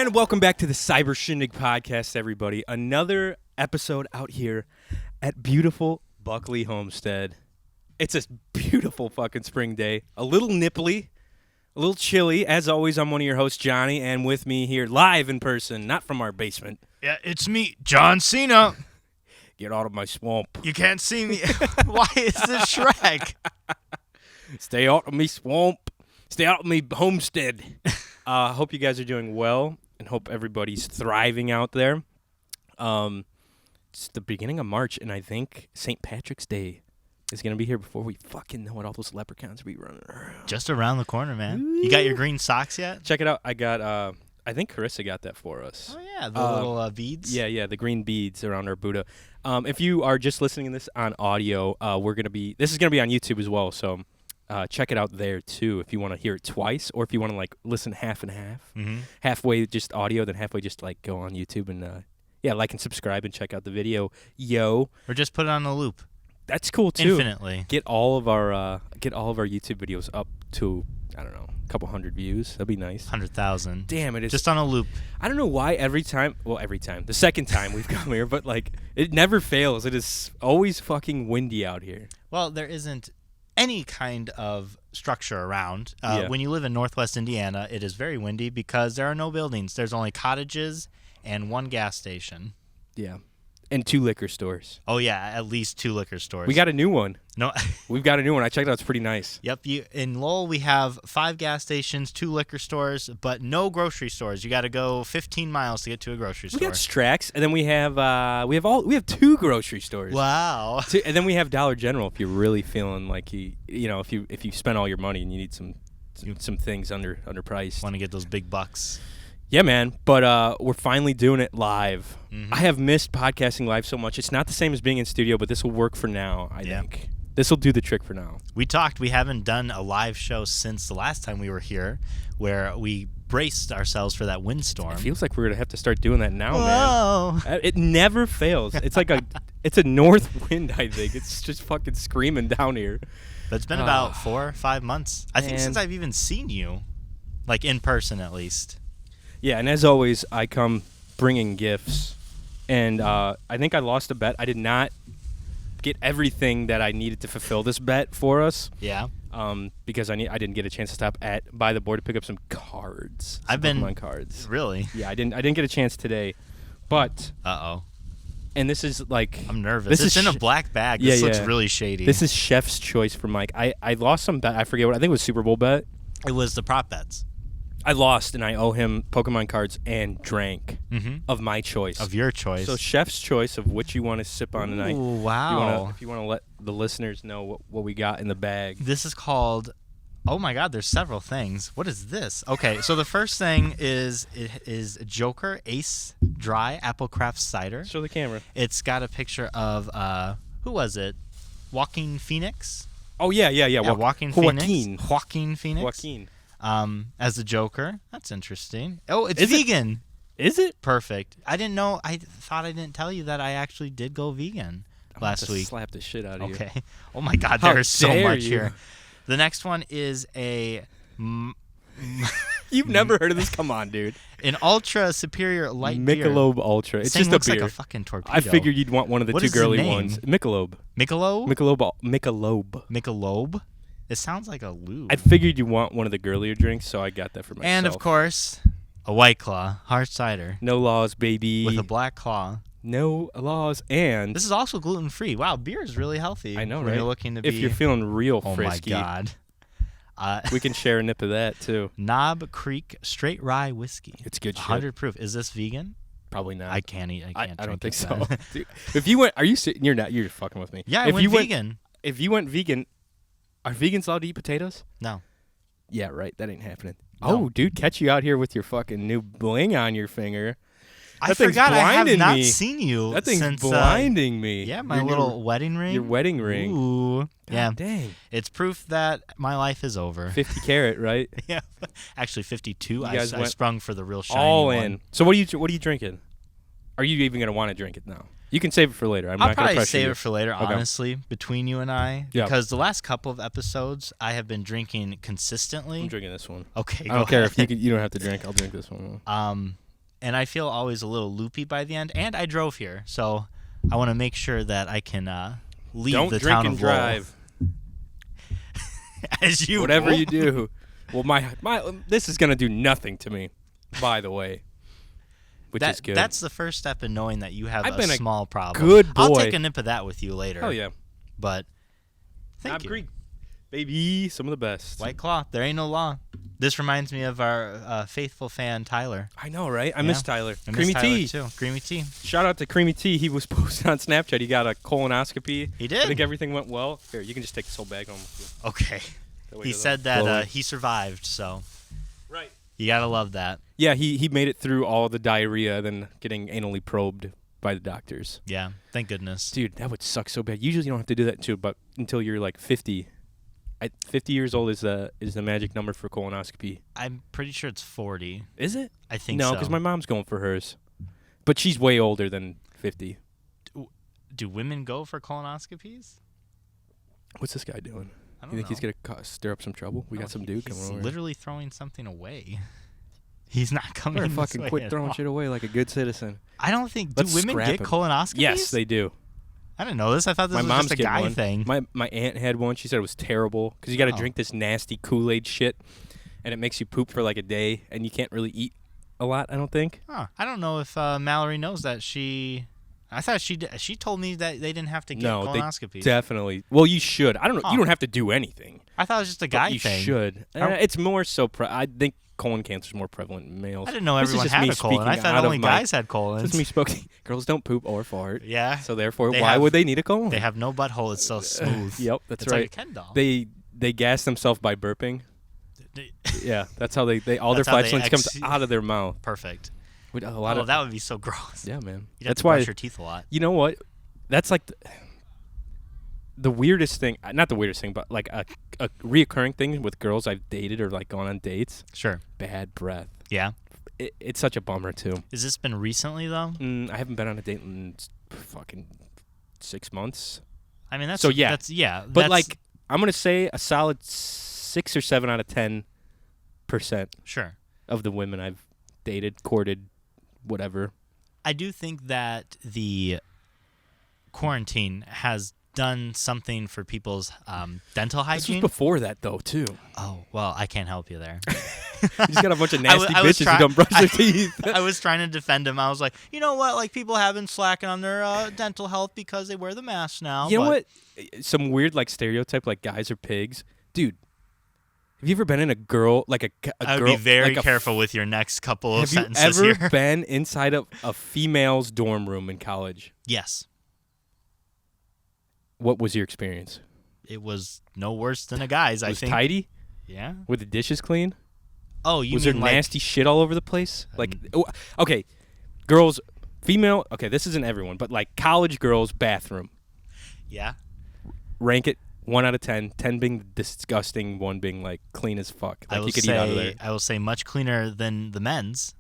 And welcome back to the cybershindigpodcast, everybody. Another episode out here at beautiful Buckley Homestead. It's a beautiful fucking spring day. A little nipply, a little chilly. As always, I'm one of your hosts, Johnny, and with me here live in person, not from our basement. Yeah, it's me, John Cena. Get out of my swamp. You can't see me. Why is this Shrek? Stay out of me swamp. Stay out of me homestead. Hope you guys are doing well and hope everybody's thriving out there. It's the beginning of March, and I think St. Patrick's Day is going to be here before we fucking know what all those leprechauns be running around. Just around the corner, man. You got your green socks yet? Check it out. I got, I think Carissa got that for us. Oh, yeah, the little beads? Yeah, the green beads around our Buddha. If you are just listening to this on audio, this is going to be on YouTube as well, so check it out there too if you want to hear it twice, or if you want to like listen half and half. Mm-hmm. Halfway just audio, then halfway just like go on YouTube and like and subscribe and check out the video. Or just put it on a loop. That's cool too. Infinitely. Get all of our YouTube videos up to, I don't know, a couple hundred views. That'd be nice. 100,000. Damn, it is just on a loop. I don't know why every time, the second time we've come here, but like it never fails. It is always fucking windy out here. Well, there isn't any kind of structure around. When you live in northwest Indiana, it is very windy because there are no buildings. There's only cottages and one gas station. Yeah. And 2 liquor stores. Oh, yeah, at least 2 liquor stores. We got a new one. No, We've got a new one. I checked it out. It's pretty nice. Yep. In Lowell, we have 5 gas stations, 2 liquor stores, but no grocery stores. You got to go 15 miles to get to a grocery store. We got Strax, and then we have 2 grocery stores. Wow. And then we have Dollar General if you're really feeling like if you spend all your money and you need some things underpriced. Want to get those big bucks. Yeah, man, but we're finally doing it live. Mm-hmm. I have missed podcasting live so much. It's not the same as being in studio, but this will work for now, I think. This will do the trick for now. We haven't done a live show since the last time we were here, where we braced ourselves for that windstorm. It feels like we're going to have to start doing that now, Whoa. man. It never fails. It's like it's a north wind, I think. It's just fucking screaming down here. But it's been about 4 or 5 months. I think since I've even seen you, like in person at least. Yeah, and as always, I come bringing gifts, and I think I lost a bet. I did not get everything that I needed to fulfill this bet for us. Yeah. Because I didn't get a chance to stop by the board to pick up some cards. Pokemon cards. Really? Yeah, I didn't get a chance today, but and this is like I'm nervous. It's in a black bag. This looks really shady. This is Chef's Choice for Mike. I lost some bet. I forget what. I think it was Super Bowl bet. It was the prop bets. I lost, and I owe him Pokemon cards and drank of my choice. Of your choice. So Chef's Choice of what you want to sip on tonight. Ooh, wow. If you want to let the listeners know what we got in the bag. This is called, oh my God, there's several things. What is this? Okay, so the first thing is Joker Ace Dry Apple Craft Cider. Show the camera. It's got a picture of, who was it? Joaquin Phoenix? Oh, yeah. Joaquin Phoenix. Joaquin Phoenix. Joaquin. As the Joker. That's interesting. Oh, it's vegan. Is it? Perfect. I didn't know. I thought I didn't tell you that I actually did go vegan last week. Slap the shit out of you. Okay. Oh my God, there's so much here. The next one is a. You've never heard of this? Come on, dude. An ultra superior light Michelob beer. Ultra. It's This just thing looks a beer. like a fucking torpedo. I figured you'd want one of the What two is the girly name? ones. Michelob. Michelob? Michelob. Michelob? It sounds like a lube. I figured you want one of the girlier drinks, so I got that for myself. And of course, a White Claw, hard cider. No laws, baby. With a black claw. No laws, and this is also gluten free. Wow, beer is really healthy. I know, when right? You're looking to be. If you're feeling real frisky. Oh my God. We can share a nip of that too. Knob Creek Straight Rye Whiskey. It's good shit. 100 proof. Is this vegan? Probably not. I can't eat. I don't think so. Dude, if you went, are you? You're not. You're fucking with me. Yeah, I went vegan. If you went vegan, are vegans allowed to eat potatoes? No. Yeah, right. That ain't happening. No. Oh, dude, catch you out here with your fucking new bling on your finger. I forgot I have not seen you. That thing's since, blinding me. Yeah, my little wedding ring. Your wedding ring. Ooh. God, yeah. Dang. It's proof that my life is over. 50 carat, right? Yeah. Actually, 52. I guys went sprung for the real shiny all one. in. So what are you drinking? Are you even going to want to drink it now? You can save it for later. I'll not going to probably pressure save you. it for later, Okay. honestly, between you and I. Yeah. Because the last couple of episodes, I have been drinking consistently. I'm drinking this one. Okay, I don't care if you don't have to drink. I'll drink this one. and I feel always a little loopy by the end. And I drove here, so I want to make sure that I can leave the town of Lowell. Don't drink and drive. As you Whatever you do. Well, my this is gonna do nothing to me, by the way. Which is good. That's the first step in knowing that you have I've a been a small problem. good boy. I'll take a nip of that with you later. Oh yeah. But thank you. Greek, baby, some of the best. White Claw. There ain't no law. This reminds me of our faithful fan Tyler. I know, right? I miss Tyler. I Creamy miss Tyler Tea. too. Creamy Tea. Shout out to Creamy Tea. He was posting on Snapchat. He got a colonoscopy. He did. I think everything went well. Here, you can just take this whole bag home with you. Okay. He said that he survived, so right. You gotta love that. Yeah, he made it through all the diarrhea, then getting anally probed by the doctors. Yeah, thank goodness. Dude, that would suck so bad. Usually you don't have to do that until you're like 50. 50 years old is the magic number for colonoscopy. I'm pretty sure it's 40. Is it? I think so. No, because my mom's going for hers. But she's way older than 50. Do women go for colonoscopies? What's this guy doing? I don't You think know. he's going to stir up some trouble? We got some dude coming over. He's literally throwing something away. He's not coming Better this fucking way quit at throwing all. shit away like a good citizen. I don't think... Let's do women scrap get him. colonoscopies? Yes, they do. I didn't know this. I thought this My was mom's just a getting guy one. thing. My aunt had one. She said it was terrible because you got to drink this nasty Kool-Aid shit, and it makes you poop for like a day, and you can't really eat a lot, I don't think. Huh. I don't know if Mallory knows that I thought she told me that they didn't have to get colonoscopies. Definitely. Well, you should. I don't know. Huh. You don't have to do anything. I thought it was just a guy you thing. You should. It's more so. I think colon cancer is more prevalent in males. I didn't know This is everyone just had me a colon. I speaking thought out of only guys had colons. This is me speaking. Girls don't poop or fart. Yeah. So therefore, why would they need a colon? They have no butthole. It's so smooth. Yep, that's it's right. Like a Ken doll. They gas themselves by burping. Yeah, that's how they all their flatulence comes out of their mouth. Perfect. With a lot of that would be so gross. Yeah, man. You'd have That's to why brush your teeth a lot. You know what? That's like the weirdest thing. Not the weirdest thing, but like a reoccurring thing with girls I've dated or like gone on dates. Sure. Bad breath. Yeah. It's such a bummer too. Has this been recently though? I haven't been on a date in fucking 6 months. I mean, that's so yeah. That's, yeah. But that's, like, I'm gonna say a solid 6 or 7 out of 10%. Sure. Of the women I've dated, courted, whatever. I do think that the quarantine has done something for people's dental hygiene. This was before that, though, too. Oh, well, I can't help you there. You just got a bunch of nasty bitches who don't brush their teeth. I was trying to defend him. I was like, you know what? Like, people have been slacking on their dental health because they wear the mask now. You know what? Some weird, like, stereotype, like, guys are pigs. Dude. Have you ever been in a girl, like a girl? I would be very careful with your next couple of sentences here. Have you ever been inside of a female's dorm room in college? Yes. What was your experience? It was no worse than a guy's, I think. Was tidy? Yeah. Were the dishes clean? Oh, you was mean there nasty shit all over the place? Like, okay, girls, female. Okay, this isn't everyone, but like college girls' bathroom. Yeah. Rank it 1 out of 10. 10 being disgusting, 1 being like clean as fuck. Like you could eat out of there. I will say much cleaner than the men's.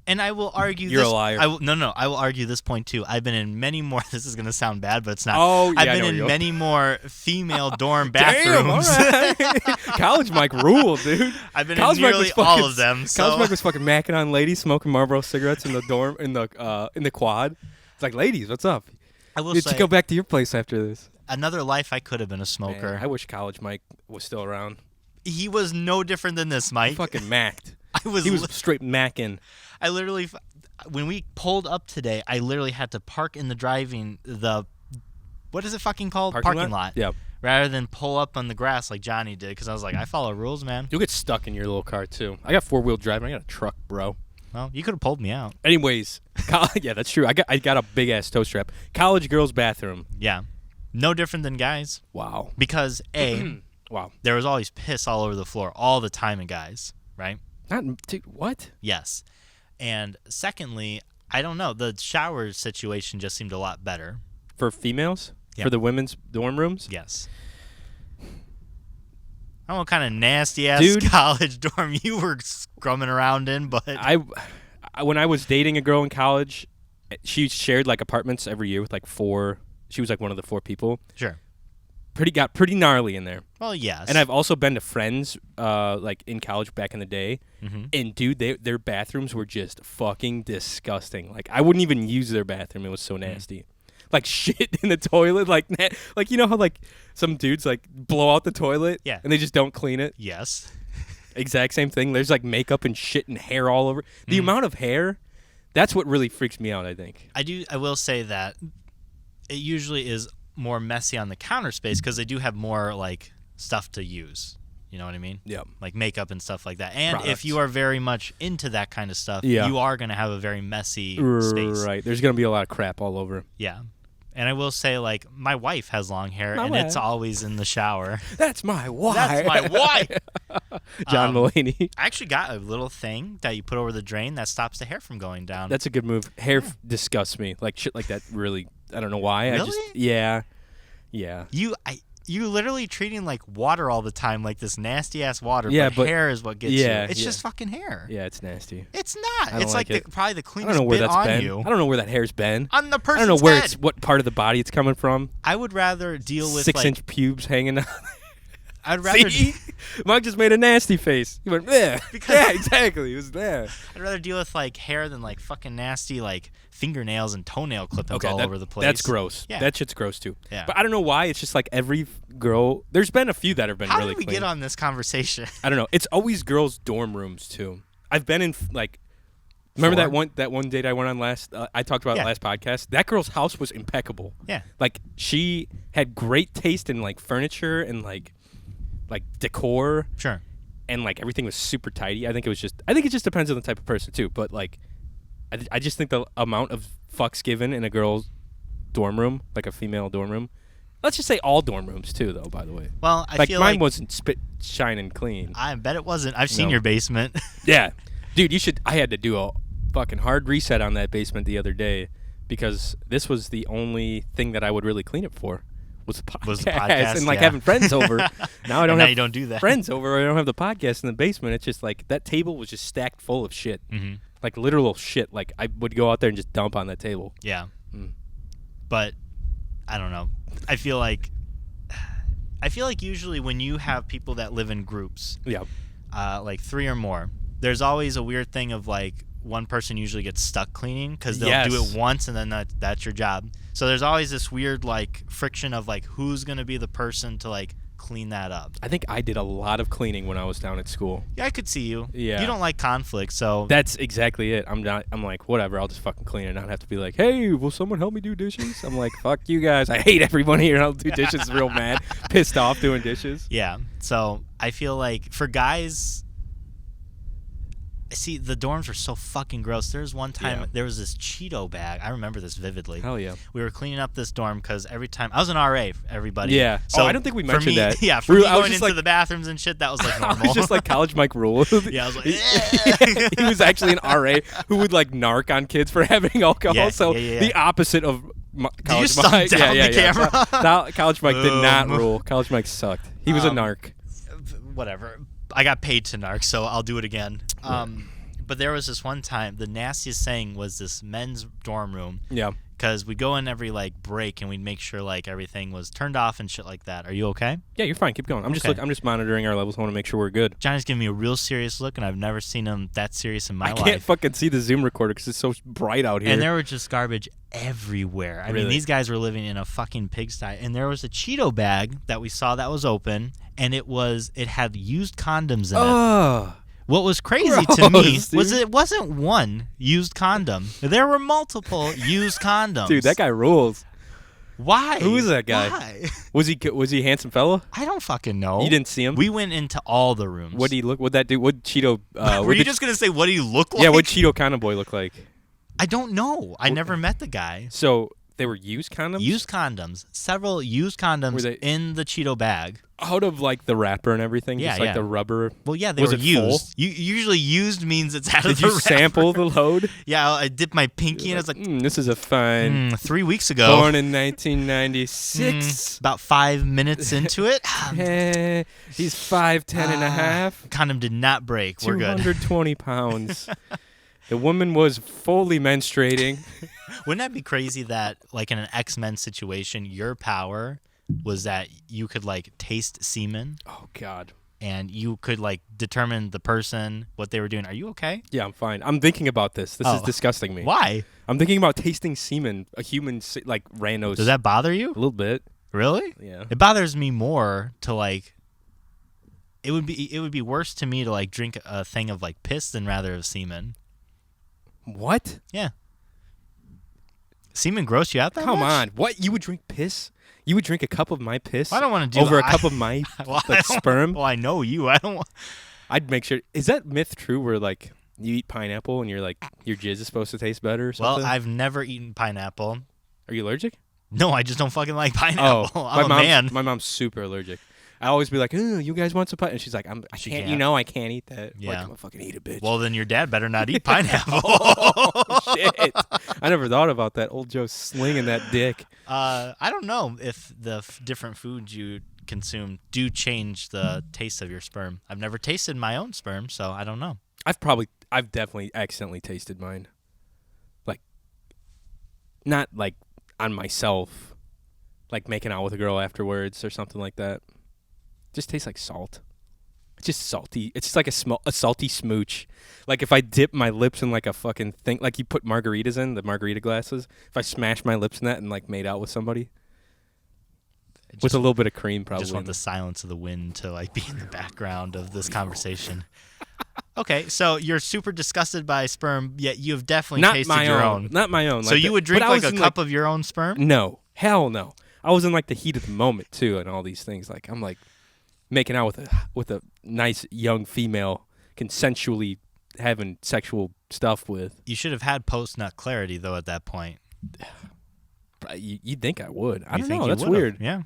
And I will argue You're a liar. I will argue this point too. I've been in many more. This is going to sound bad, but it's not. Oh, yeah, I've been in many more female dorm bathrooms. Damn, all right. College Mike ruled, dude. I've been in nearly all of them. College Mike was fucking macking on ladies, smoking Marlboro cigarettes in the dorm in the quad. It's like, ladies, what's up? I will Did say, you go back to your place after this? Another life I could have been a smoker. Man, I wish College Mike was still around. He was no different than this, Mike. He fucking macked. He was straight macking. I literally, when we pulled up today, I literally had to park in what is it fucking called? Parking lot. Yeah. Rather than pull up on the grass like Johnny did, because I was like, I follow rules, man. You'll get stuck in your little car too. I got 4-wheel drive. I got a truck, bro. Well, you could have pulled me out. Anyways, yeah, that's true. I got a big ass toe strap. College girls' bathroom. Yeah. No different than guys. Wow. Because wow, there was always piss all over the floor all the time in guys, right? What? Yes. And secondly, I don't know, the shower situation just seemed a lot better. For females? Yeah. For the women's dorm rooms? Yes. I don't know what kind of nasty-ass college dorm you were scrumming around in, but... When I was dating a girl in college, she shared, like, apartments every year with, like, 4... She was, like, one of the 4 people. Sure. pretty gnarly in there. Well, yes. And I've also been to friends, like in college back in the day, and dude, their bathrooms were just fucking disgusting. Like I wouldn't even use their bathroom; it was so nasty. Like shit in the toilet, like you know how like some dudes like blow out the toilet, and they just don't clean it. Yes. Exact same thing. There's like makeup and shit and hair all over. The amount of hair, that's what really freaks me out. I think. I will say that it usually is more messy on the counter space because they do have more like stuff to use. You know what I mean? Yeah. Like makeup and stuff like that. And Products. if you are very much into that kind of stuff, you are going to have a very messy space. Right. There's going to be a lot of crap all over. Yeah. And I will say, like, my wife has long hair, it's always in the shower. That's my wife. That's my wife. John Mulaney. I actually got a little thing that you put over the drain that stops the hair from going down. That's a good move. Hair disgusts me. Like shit like that really, I don't know why. Really? Yeah. You literally treating like water all the time, like this nasty ass water. Yeah, but hair is what gets you. It's just fucking hair. Yeah, it's nasty. It's not. It's like like probably the I cleanest don't know where bit that's on been. you. I don't know where that hair's been. On the person's I don't know where head. what part of the body it's coming from. I would rather deal with 6-inch pubes hanging out. I'd rather. See? Mike just made a nasty face. He went, yeah. Yeah, exactly. He was there. I'd rather deal with like hair than like fucking nasty like fingernails and toenail clippings all over the place. That's gross. Yeah. That shit's gross too. Yeah. But I don't know why. It's just like every girl. There's been a few that have been How really did we clean. get on this conversation? I don't know. It's always girls' dorm rooms too. I've been in like. Remember that one date I went on last? I talked about last podcast. That girl's house was impeccable. Yeah. Like she had great taste in like furniture and like decor. Sure. And like everything was super tidy. I think it just depends on the type of person too. But like, I just think the amount of fucks given in a girl's dorm room, like a female dorm room. Let's just say all dorm rooms too, though. By the way. Well, I feel mine like wasn't spit shining clean. I bet it wasn't. I've seen your basement. Yeah, dude, you should. I had to do a fucking hard reset on that basement the other day because this was the only thing that I would really clean it for. Was the podcast and like having friends over. Now I don't have you don't do that. Friends over. I don't have the podcast in the basement. It's just like that table was just stacked full of shit, like literal shit. Like I would go out there and just dump on that table. Yeah, but I don't know. I feel like usually when you have people that live in groups, like 3 or more, there's always a weird thing of like one person usually gets stuck cleaning because they'll do it once and then that's your job. So there's always this weird like friction of like who's gonna be the person to like clean that up. I think I did a lot of cleaning when I was down at school. Yeah, I could see you. Yeah, you don't like conflict, so that's exactly it. I'm like whatever. I'll just fucking clean it. And not have to be like, hey, will someone help me do dishes? I'm like, fuck you guys. I hate everyone here. I'll do dishes. Real mad, pissed off doing dishes. Yeah. So I feel like for guys. See, the dorms are so fucking gross. There's one time there was this Cheeto bag. I remember this vividly. Hell yeah. We were cleaning up this dorm because every time I was an RA, everybody. Yeah. So I don't think we mentioned that. Yeah. For me going into the bathrooms and shit, that was like normal. I was just like College Mike Rule. Yeah. I was like. He was actually an RA who would like narc on kids for having alcohol. Yeah, so the opposite of College Mike. Did you down the camera? College Mike did not rule. College Mike sucked. He was a narc. Whatever. I got paid to narc, so I'll do it again. But there was this one time, the nastiest thing was this men's dorm room. Yeah. Because we'd go in every, like, break, and we'd make sure, like, everything was turned off and shit like that. Are you okay? Yeah, you're fine. Keep going. I'm just monitoring our levels. I want to make sure we're good. Johnny's giving me a real serious look, and I've never seen him that serious in my life. I can't fucking see the Zoom recorder because it's so bright out here. And there was just garbage everywhere. I mean, these guys were living in a fucking pigsty. And there was a Cheeto bag that we saw that was open, and it had used condoms in it. What was crazy to me was it wasn't one used condom. There were multiple used condoms. Dude, that guy rules. Why? Who is that guy? Why? Was he a handsome fella? I don't fucking know. You didn't see him? We went into all the rooms. What did he look? What'd that do? What Cheeto? Were you just gonna say what did he look like? Yeah, what Cheeto condom boy look like? I don't know. I never met the guy. So they were used condoms. Used condoms. Several used condoms in the Cheeto bag. Out of like the wrapper and everything, just like the rubber. Well, yeah, they were used. Usually used means it's out of the wrapper. Did you wrapper. sample the load? Yeah, I dipped my pinky and I was like, this is a fine. 3 weeks ago. Born in 1996. About 5 minutes into it. He's 5'10" and a half. Condom did not break. We're good. 220 pounds. The woman was fully menstruating. Wouldn't that be crazy that, like in an X-Men situation, your power was that you could like taste semen. Oh God. And you could like determine the person, what they were doing. Are you okay? Yeah, I'm fine. I'm thinking about this. This is disgusting me. Why? I'm thinking about tasting semen, a human like randos. Does that bother you? A little bit. Really? Yeah. It bothers me more to like. It would be worse to me to like drink a thing of like piss than rather of semen. What? Yeah. Semen gross you out that Come much? on. What? You would drink piss? You would drink a cup of my piss? Well, I don't want to do over a cup of my sperm? Well, I know you. I don't want. I'd make sure. Is that myth true where like you eat pineapple and you're like your jizz is supposed to taste better or something? Well, I've never eaten pineapple. Are you allergic? No, I just don't fucking like pineapple. Oh, I'm a man. My mom's super allergic. I always be like, "Oh, you guys want some pineapple?" And she's like, I can't. You know, I can't eat that. Yeah. Like, I'm gonna fucking eat a bitch. Well, then your dad better not eat pineapple. Oh shit! I never thought about that. Old Joe slinging that dick. I don't know if the different foods you consume do change the taste of your sperm. I've never tasted my own sperm, so I don't know. I've definitely accidentally tasted mine. Like, not like on myself, like making out with a girl afterwards or something like that. Just tastes like salt. It's just salty. It's just like a salty smooch. Like if I dip my lips in like a fucking thing, like you put margaritas in, the margarita glasses. If I smash my lips in that and like made out with somebody. With a little bit of cream, probably. I just want the silence of the wind to like be in the background of this conversation. Okay, so you're super disgusted by sperm, yet you have definitely tasted your own. Not my own. So you would drink like a cup of your own sperm? No. Hell no. I was in like the heat of the moment too and all these things. Like I'm like making out with a nice young female, consensually having sexual stuff with. You should have had post-nut clarity though at that point. You'd think I would. I don't know. You That's would've. weird. Yeah.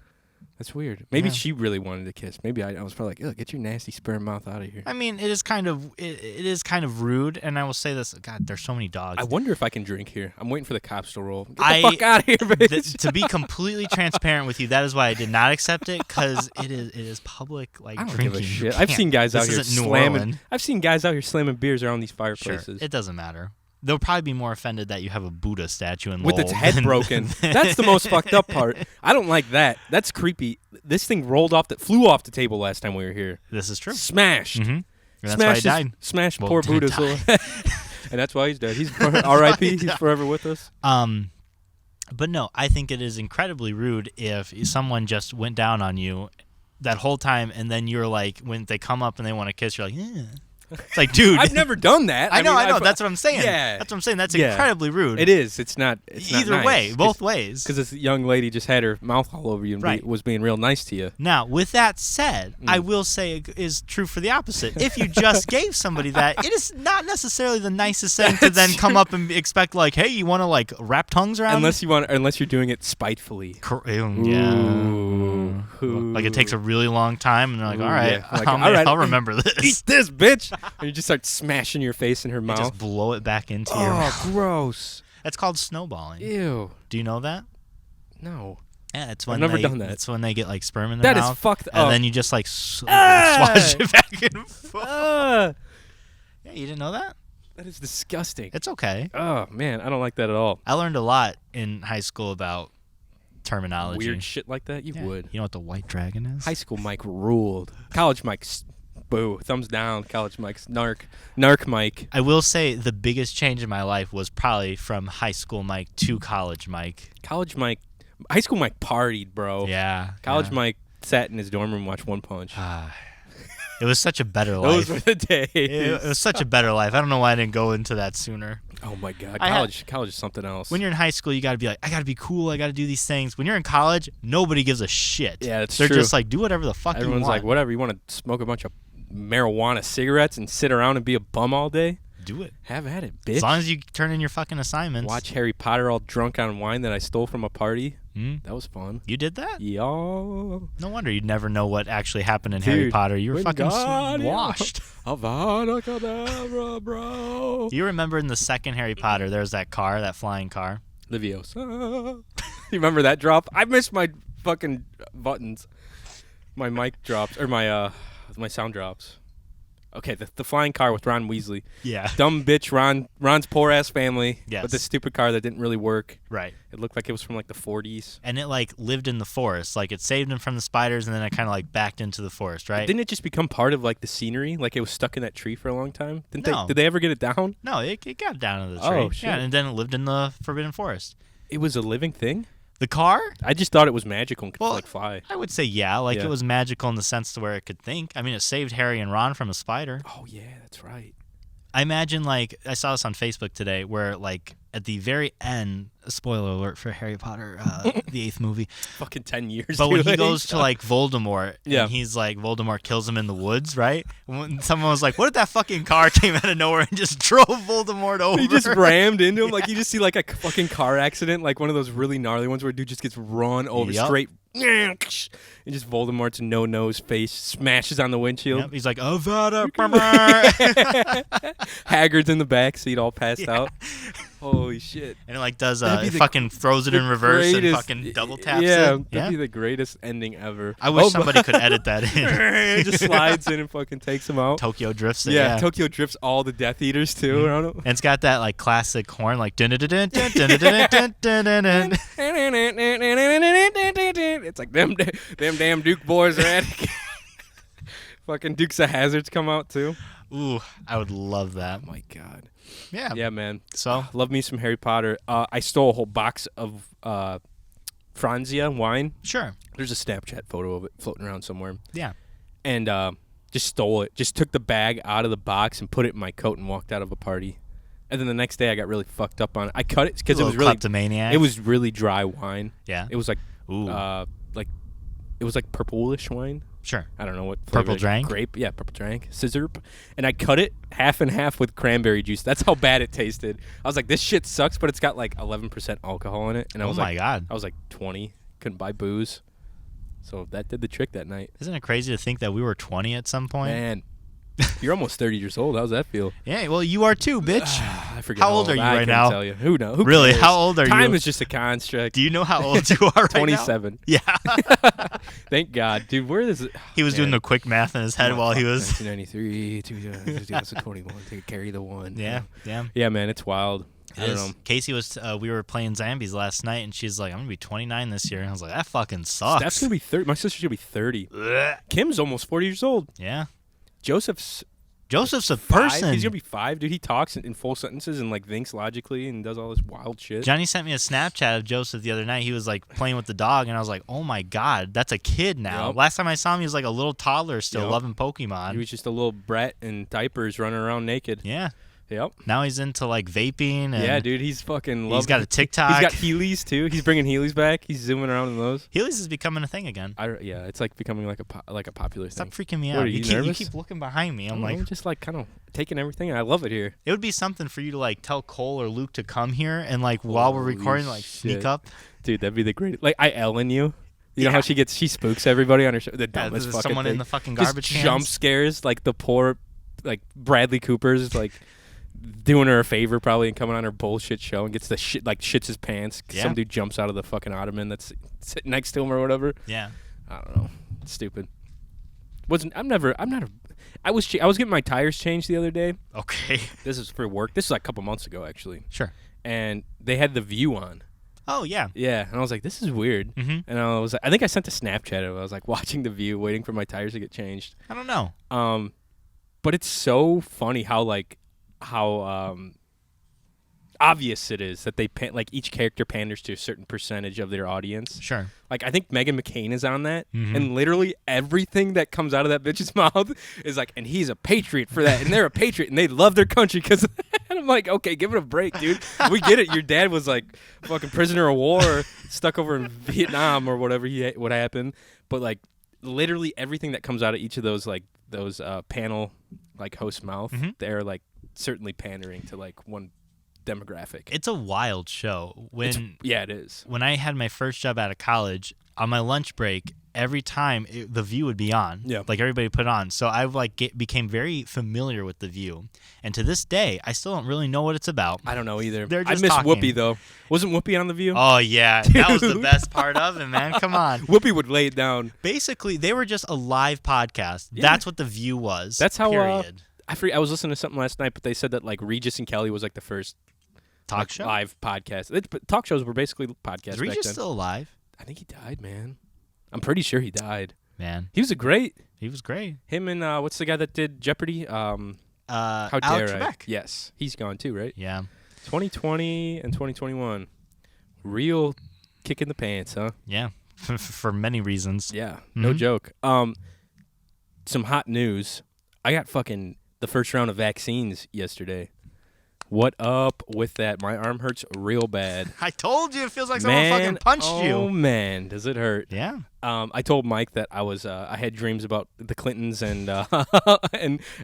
Maybe she really wanted to kiss. Maybe I was probably like, "Ugh, get your nasty sperm mouth out of here." I mean, it is kind of rude, and I will say this. God, there's so many dogs. I wonder if I can drink here. I'm waiting for the cops to roll. Get the fuck out of here, bitch. To be completely transparent with you, that is why I did not accept it, because it is public like I don't drinking. give a shit. I've seen guys out here slamming. I've seen guys out here slamming beers around these fireplaces. Sure, it doesn't matter. They'll probably be more offended that you have a Buddha statue in with Lowell its head broken. That's the most fucked up part. I don't like that. That's creepy. This thing flew off the table last time we were here. This is true. Smashed. Mm-hmm. That's why he died. Smashed poor Buddha's little. And that's why he's dead. He's R.I.P. He's forever with us. But no, I think it is incredibly rude if someone just went down on you that whole time, and then you're like, when they come up and they want to kiss, you're like, eh. It's like, dude. I've never done that. I know. That's what I'm saying. Yeah. That's what I'm saying. That's incredibly rude. It is. It's not Either nice. way, both ways. Because this young lady just had her mouth all over you and was being real nice to you. Now, with that said, I will say it is true for the opposite. If you just gave somebody that, it is not necessarily the nicest thing to then come up and expect like, hey, you want to like wrap tongues around? Unless you're doing it spitefully. Yeah. Like it takes a really long time, and they're like, all right, I'll remember this. Eat this, bitch. And you just start smashing your face in her mouth. Just blow it back into your mouth. Oh, gross. That's called snowballing. Ew. Do you know that? No. Yeah, it's when I've never done that. It's when they get like sperm in their mouth. That is fucked up. And then you just like swash it back and forth. Yeah, you didn't know that? That is disgusting. It's okay. Oh, man. I don't like that at all. I learned a lot in high school about terminology. Weird shit like that? You would. You know what the white dragon is? High school Mike ruled. College Mike's boo. Thumbs down. College Mike's narc. Narc Mike. I will say the biggest change in my life was probably from high school Mike to college Mike. College Mike. High school Mike partied, bro. Yeah. College Mike sat in his dorm room and watched One Punch. It was such a better life. Those were the days. It was such a better life. I don't know why I didn't go into that sooner. Oh, my God. College is something else. When you're in high school, you got to be like, I got to be cool. I got to do these things. When you're in college, nobody gives a shit. Yeah, that's true. They're just like, do whatever the fuck you want. Everyone's like, whatever. You want to smoke a bunch of marijuana cigarettes and sit around and be a bum all day? Do it. Have at it, bitch. As long as you turn in your fucking assignments. Watch Harry Potter all drunk on wine that I stole from a party. That was fun. You did that? Yeah. No wonder you'd never know what actually happened in Harry Potter. You were fucking washed. Avada Kedavra, bro. Do you remember in the second Harry Potter, there's that car, that flying car? Leviosa. You remember that drop? I missed my fucking buttons. My mic drops, or my sound drops. Okay, the flying car with Ron Weasley. Yeah. Dumb bitch Ron's poor ass family. Yes. With this stupid car that didn't really work. Right. It looked like it was from like the 40s. And it like lived in the forest. Like it saved him from the spiders, and then it kind of like backed into the forest, right? Didn't it just become part of like the scenery? Like it was stuck in that tree for a long time? No. Did they ever get it down? No, it got down to the tree. Oh, shit. Yeah, and then it lived in the Forbidden Forest. It was a living thing? The car? I just thought it was magical and could like fly. I would say yeah. Like Yeah. it was magical in the sense to where it could think. I mean, it saved Harry and Ron from a spider. Oh yeah, that's right. I imagine like I saw this on Facebook today where like at the very end, spoiler alert for Harry Potter, the 8th movie. Fucking 10 years. But when he late. goes to like Voldemort, Yeah. and he's like Voldemort kills him in the woods, right? When someone was like, "What if that fucking car came out of nowhere and just drove Voldemort over?" He just rammed into him. Like you just see like a fucking car accident, like one of those really gnarly ones where a dude just gets run over Yep. straight, and just Voldemort's no-nose face smashes on the windshield. Yep, he's like, Avada. Haggard's in the back seat, all passed Yeah. out. Holy shit! And it like does That'd be it the- fucking throws it in reverse and Greatest- fucking double taps yeah, it. that'd be the greatest ending ever. I wish Oh, somebody could edit that in. He just slides in and fucking takes him out. Tokyo drifts it. Yeah, Yeah. Tokyo drifts all the Death Eaters too around him. And it's got that like classic horn, like dun dun dun dun dun dun dun dun dun dun. It's like them damn Duke boys are at it. Fucking Dukes of Hazzards come out too. Ooh, I would love that. Oh my god. Yeah. Yeah, man. So Love me some Harry Potter. I stole a whole box of Franzia wine. sure. There's a Snapchat photo of it floating around somewhere. Yeah. And just stole it. Just took the bag out of the box and put it in my coat and walked out of a party. And then the next day I got really fucked up on it. I cut it because it was really kleptomaniac. it was really dry wine. Yeah. It was like Ooh. it was like purplish wine. Sure. I don't know what Purple flavor. drank? Grape. Yeah, purple drank. Scissor. And I cut it half and half with cranberry juice. That's how bad it tasted. I was like, this shit sucks, but it's got like 11% alcohol in it. And I Oh was my like, God. I was like 20. Couldn't buy booze. So that did the trick that night. Isn't it crazy to think that we were 20 at some point? Man, you're almost 30 years old. How's that feel? Yeah, well, you are too, bitch. I forget. How old are you I right couldn't now? Tell you. Who knows? Who Really? cares? How old are you? Time is just a construct. Do you know how old you are right 27. now? Yeah. Thank God, dude. Where is it? He was doing Man. the quick math in his head while he was. 1993, 2021. Take carry the one. Yeah, yeah. Yeah, man, it's wild. I don't know. Casey was. We were playing Zombies last night, and she's like, "I'm gonna be 29 this year." And I was like, "That fucking sucks." Steph's gonna be 30. My sister's gonna be 30. Blech. Kim's almost 40 years old. Yeah. Joseph's Joseph's a 5. person. He's gonna be 5, dude. He talks in full sentences and like thinks logically and does all this wild shit. Johnny sent me a Snapchat of Joseph the other night. He was like playing with the dog, and I was like, "Oh my God, that's a kid now." Yep. Last time I saw him, he was like a little toddler still, Yep. loving Pokemon. He was just a little brat in diapers running around naked. Yeah. Yep. Now he's into like vaping. And Yeah, dude. He's fucking. He's got a TikTok. He's got Heelys too. He's bringing Heelys back. He's zooming around in those. Heelys is becoming a thing again. Yeah, it's like becoming like a popular Stop thing. freaking me What, out. are you you nervous? keep looking behind me. I'm like, I'm just like kind of taking everything. I love it here. it would be something for you to like tell Cole or Luke to come here and like while we're Holy recording, like sneak shit. up. Dude, that'd be the greatest. Like I Ellen you. You know Yeah. how she spooks everybody on her show. The Yeah, dumbest there's fucking someone thing. in the fucking Just garbage cans. jump scares like the poor, like Bradley Cooper's like doing her a favor probably and coming on her bullshit show and gets the shit like shits his pants. 'Cause Yeah. Some dude jumps out of the fucking ottoman that's sitting next to him or whatever. Yeah. I don't know. It's stupid. I was getting my tires changed the other day. Okay. This is for work. This is like a couple months ago actually. Sure. And they had the View on. Oh yeah. Yeah, and I was like, this is weird. Mhm. And I think I sent a Snapchat of it. I was like watching the View, waiting for my tires to get changed. I don't know. But it's so funny how obvious it is that they like each character panders to a certain percentage of their audience. Sure. Like I think Meghan McCain is on that, Mhm. and literally everything that comes out of that bitch's mouth is like, and he's a patriot for that, and they're a patriot, and they love their country because. And I'm like, okay, give it a break, dude. We get it. Your dad was like fucking prisoner of war, stuck over in Vietnam or whatever what happened. But like, literally everything that comes out of each of those panel like host mouth, Mhm. they're like certainly pandering to like one demographic. It's a wild show. Yeah, it is. When I had my first job out of college, on my lunch break, every time the View would be on. Yeah. Like everybody put it on. So I became very familiar with the View. And to this day, I still don't really know what it's about. I don't know either. They're I just miss talking. Whoopi though. Wasn't Whoopi on The View? Oh yeah, Dude. that was the best part of it, man. Come on. Whoopi would lay it down. Basically, they were just a live podcast. Yeah. That's what The View was. That's how. Period. I was listening to something last night, but they said that like Regis and Kelly was like the first Talk show. live podcast. Talk shows were basically podcasts. Is back Regis then. still alive? I think he died, man. I'm pretty sure he died. Man, He was great. he was great. Him and what's the guy that did Jeopardy? How Alex dare I? Trebek. Yes, he's gone too, right? Yeah. 2020 and 2021, real kick in the pants, huh? Yeah. For many reasons. Yeah, no Mhm. joke. Some hot news. I got fucking the first round of vaccines yesterday. What up with that? My arm hurts real bad. I told you, it feels like someone fucking punched oh you. Man, does it hurt? Yeah. I told Mike that I had dreams about the Clintons and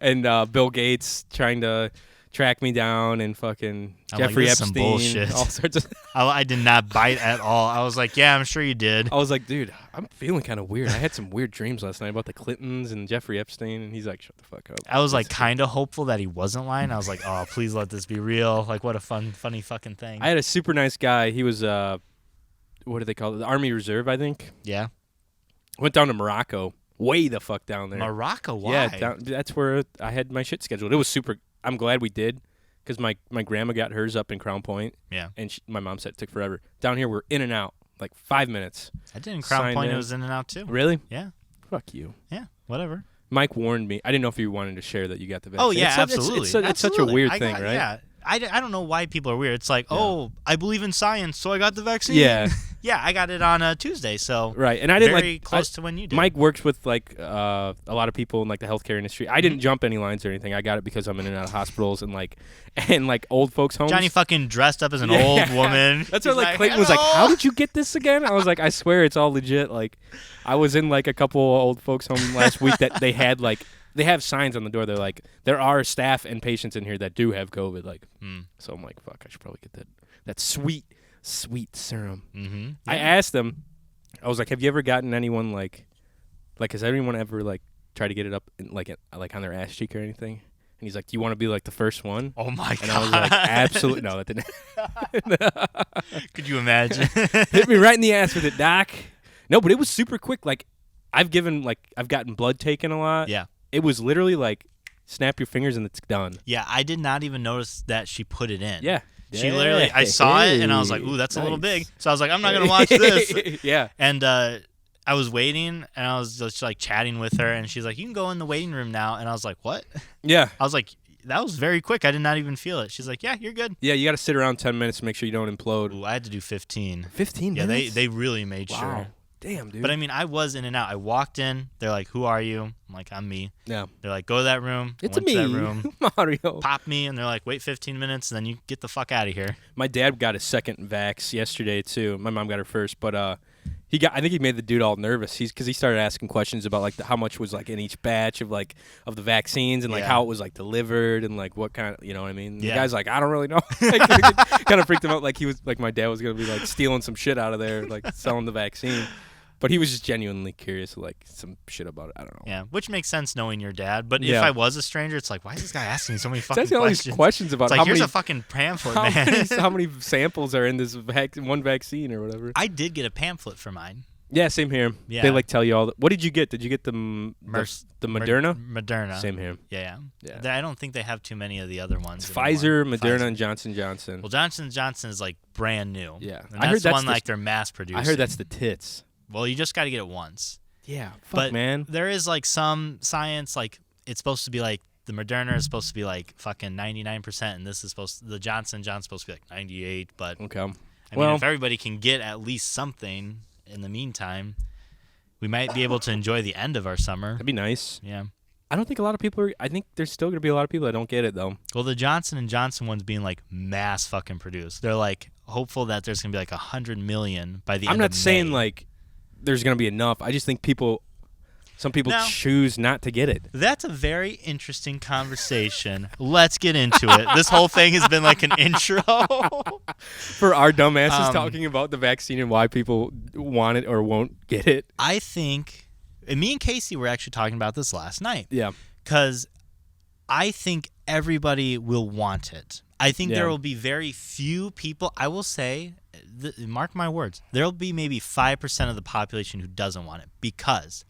and Bill Gates trying to track me down and fucking I'm like, Jeffrey this is some Epstein, bullshit. all sorts of. I did not bite at all. I was like, yeah, I'm sure you did. I was like, dude, I'm feeling kind of weird. I had some weird dreams last night about the Clintons and Jeffrey Epstein, and he's like, shut the fuck up. I was like kind of hopeful that he wasn't lying. I was like, oh, please let this be real. Like, what a funny fucking thing. I had a super nice guy. He was what do they call it? The Army Reserve, I think. Yeah. Went down to Morocco. Way the fuck down there. Morocco, why? Yeah, that's where I had my shit scheduled. It was super. I'm glad we did. Because my grandma got hers up in Crown Point. Yeah. And my mom said it took forever. Down here, we're in and out, like 5 minutes. I did in Crown Signed Point. in. It was in and out, too. Really? Yeah. Fuck you. Yeah, whatever. Mike warned me. I didn't know if you wanted to share that you got the vaccine. Oh, yeah, It's absolutely. it's such a weird thing, right? Yeah. I don't know why people are weird. It's like, Yeah. oh, I believe in science, so I got the vaccine. Yeah. Yeah, I got it on Tuesday, so Right. And I didn't very close to when you did. Mike works with like a lot of people in like the healthcare industry. I didn't jump any lines or anything. I got it because I'm in and out of hospitals and like old folks homes. Johnny fucking dressed up as an Yeah. old woman. That's why He's like Clayton was like, "Hello." "How did you get this again?" I was like, "I swear it's all legit." Like, I was in like a couple old folks home last week that they had like they have signs on the door. They're like, there are staff and patients in here that do have COVID. Like, so I'm like, fuck, I should probably get that sweet serum. Mm-hmm. I asked them, I was like, have you ever gotten anyone like has anyone ever like tried to get it up in, like on their ass cheek or anything? And he's like, do you want to be like the first one? Oh my god! And I was like, absolutely no, that didn't. Could you imagine? Hit me right in the ass with it, doc. No, but it was super quick. Like, I've gotten blood taken a lot. Yeah. It was literally like, snap your fingers and it's done. Yeah, I did not even notice that she put it in. Yeah. She literally, I saw it and I was like, ooh, that's a little big. So I was like, I'm not going to watch this. Yeah. And I was waiting and I was just like chatting with her and she's like, you can go in the waiting room now. And I was like, what? Yeah. I was like, that was very quick. I did not even feel it. She's like, yeah, you're good. Yeah, you got to sit around 10 minutes to make sure you don't implode. Ooh, I had to do 15. 15 Yeah, minutes? they really made sure. Damn, dude. But I mean, I was in and out. I walked in. They're like, who are you? I'm like, I'm me. Yeah. They're like, go to that room. It's I went me, to that room. Mario. Pop me, and they're like, wait 15 minutes, and then you get the fuck out of here. My dad got his second vax yesterday, too. My mom got her first, but I think he made the dude all nervous. Because he started asking questions about like how much was like in each batch of the vaccines and like how it was like delivered and like what kind of, you know what I mean? The guy's like, I don't really know. Kind of freaked him out. Like he was like my dad was gonna be like stealing some shit out of there, like selling the vaccine. But he was just genuinely curious, like some shit about it. I don't know. Yeah, which makes sense knowing your dad. But if I was a stranger, it's like, why is this guy asking so many fucking All these questions? questions about It's like, how here's many a fucking pamphlet, man. how many samples are in this one vaccine or whatever. I did get a pamphlet for mine. Yeah, same here. Yeah. They like tell you all. What did you get? Did you get the Moderna? Moderna. Same here. Yeah. Yeah. I don't think they have too many of the other ones. It's anymore. Pfizer, Moderna, and Johnson & Johnson. Well, Johnson & Johnson is like brand new. Yeah. And I heard that's the that's one the- like they're mass producing. I heard that's the tits. Well, you just got to get it once. Yeah. Fuck, But man. there is like some science, like it's supposed to be like the Moderna is supposed to be like fucking 99%, and the Johnson & Johnson's supposed to be like 98. But Okay. I mean, if everybody can get at least something in the meantime, we might be able to enjoy the end of our summer. That'd be nice. Yeah. I don't think a lot of people I think there's still going to be a lot of people that don't get it, though. Well, the Johnson & Johnson one's being like mass fucking produced. They're like hopeful that there's going to be like 100 million by the end of May. I'm not saying like there's going to be enough. I just think people Some people choose not to get it. That's a very interesting conversation. Let's get into it. This whole thing has been like an intro. For our dumbasses talking about the vaccine and why people want it or won't get it. I think, and me and Casey were actually talking about this last night. Yeah. Because I think everybody will want it. I think there will be very few people, I will say, mark my words, there will be maybe 5% of the population who doesn't want it, because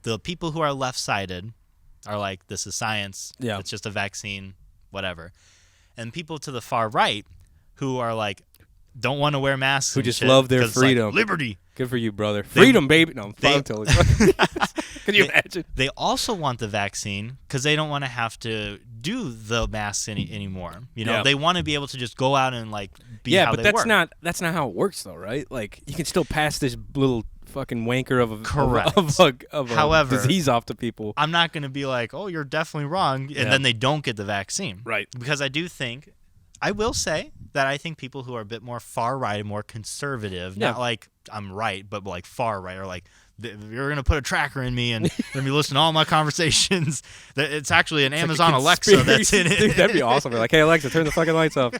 the people who are left-sided are like, this is science, it's just a vaccine, whatever. And people to the far right who are like, don't want to wear masks, who just love their freedom. Like, liberty. Good for you, brother. Freedom, baby. No, I'm telling you. Can you imagine? They also want the vaccine because they don't want to have to do the masks anymore. You know, they want to be able to just go out and like be how they work. Yeah, but that's not how it works, though, right? Like, you can still pass this little fucking wanker of a disease off to people. I'm not going to be like, oh, you're definitely wrong, and then they don't get the vaccine, right? Because I will say that I think people who are a bit more far right and more conservative, not like I'm right, but like far right, are like, you're going to put a tracker in me and you're going to be listening to all my conversations. It's actually an Amazon Alexa that's in it. Dude, that'd be awesome. We're like, hey, Alexa, turn the fucking lights off.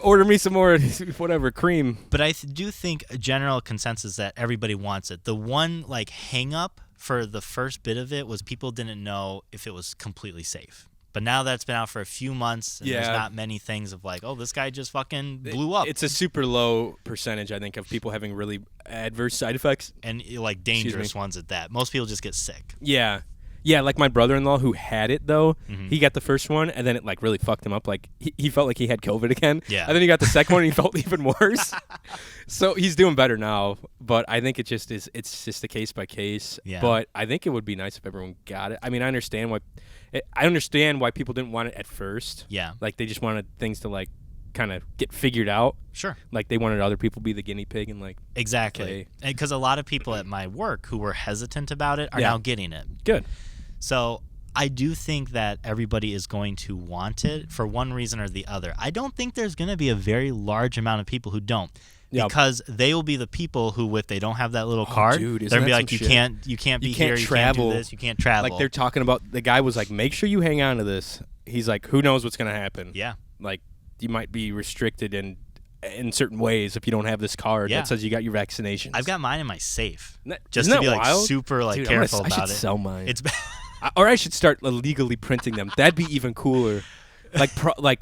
Order me some more, whatever, cream. But I do think a general consensus that everybody wants it. The one like hang up for the first bit of it was people didn't know if it was completely safe. But now that it's been out for a few months, and there's not many things of like, oh, this guy just fucking blew up. It's a super low percentage, I think, of people having really adverse side effects. And like dangerous ones at that. Most people just get sick. Yeah. Yeah, like my brother-in-law who had it, though, he got the first one, and then it like really fucked him up. Like, he felt like he had COVID again. Yeah. And then he got the second one, and he felt even worse. So he's doing better now, but I think it's just a case by case. Yeah. But I think it would be nice if everyone got it. I mean, I understand why people didn't want it at first. Yeah. Like, they just wanted things to, like, kind of get figured out. Sure. Like, they wanted other people to be the guinea pig and, like, exactly. Because a lot of people at my work who were hesitant about it are now getting it. Good. So I do think that everybody is going to want it for one reason or the other. I don't think there's going to be a very large amount of people who don't. Because they will be the people who, if they don't have that little card, they're going to be like, you can't be here, you can't do this, you can't travel. Like, they're talking about, the guy was like, make sure you hang on to this. He's like, who knows what's going to happen? Yeah. Like, you might be restricted in certain ways if you don't have this card that says you got your vaccinations. I've got mine in my safe. Just Isn't to be that wild? Like super like Dude, careful about it. I should sell mine. It's or I should start illegally printing them. That'd be even cooler. Like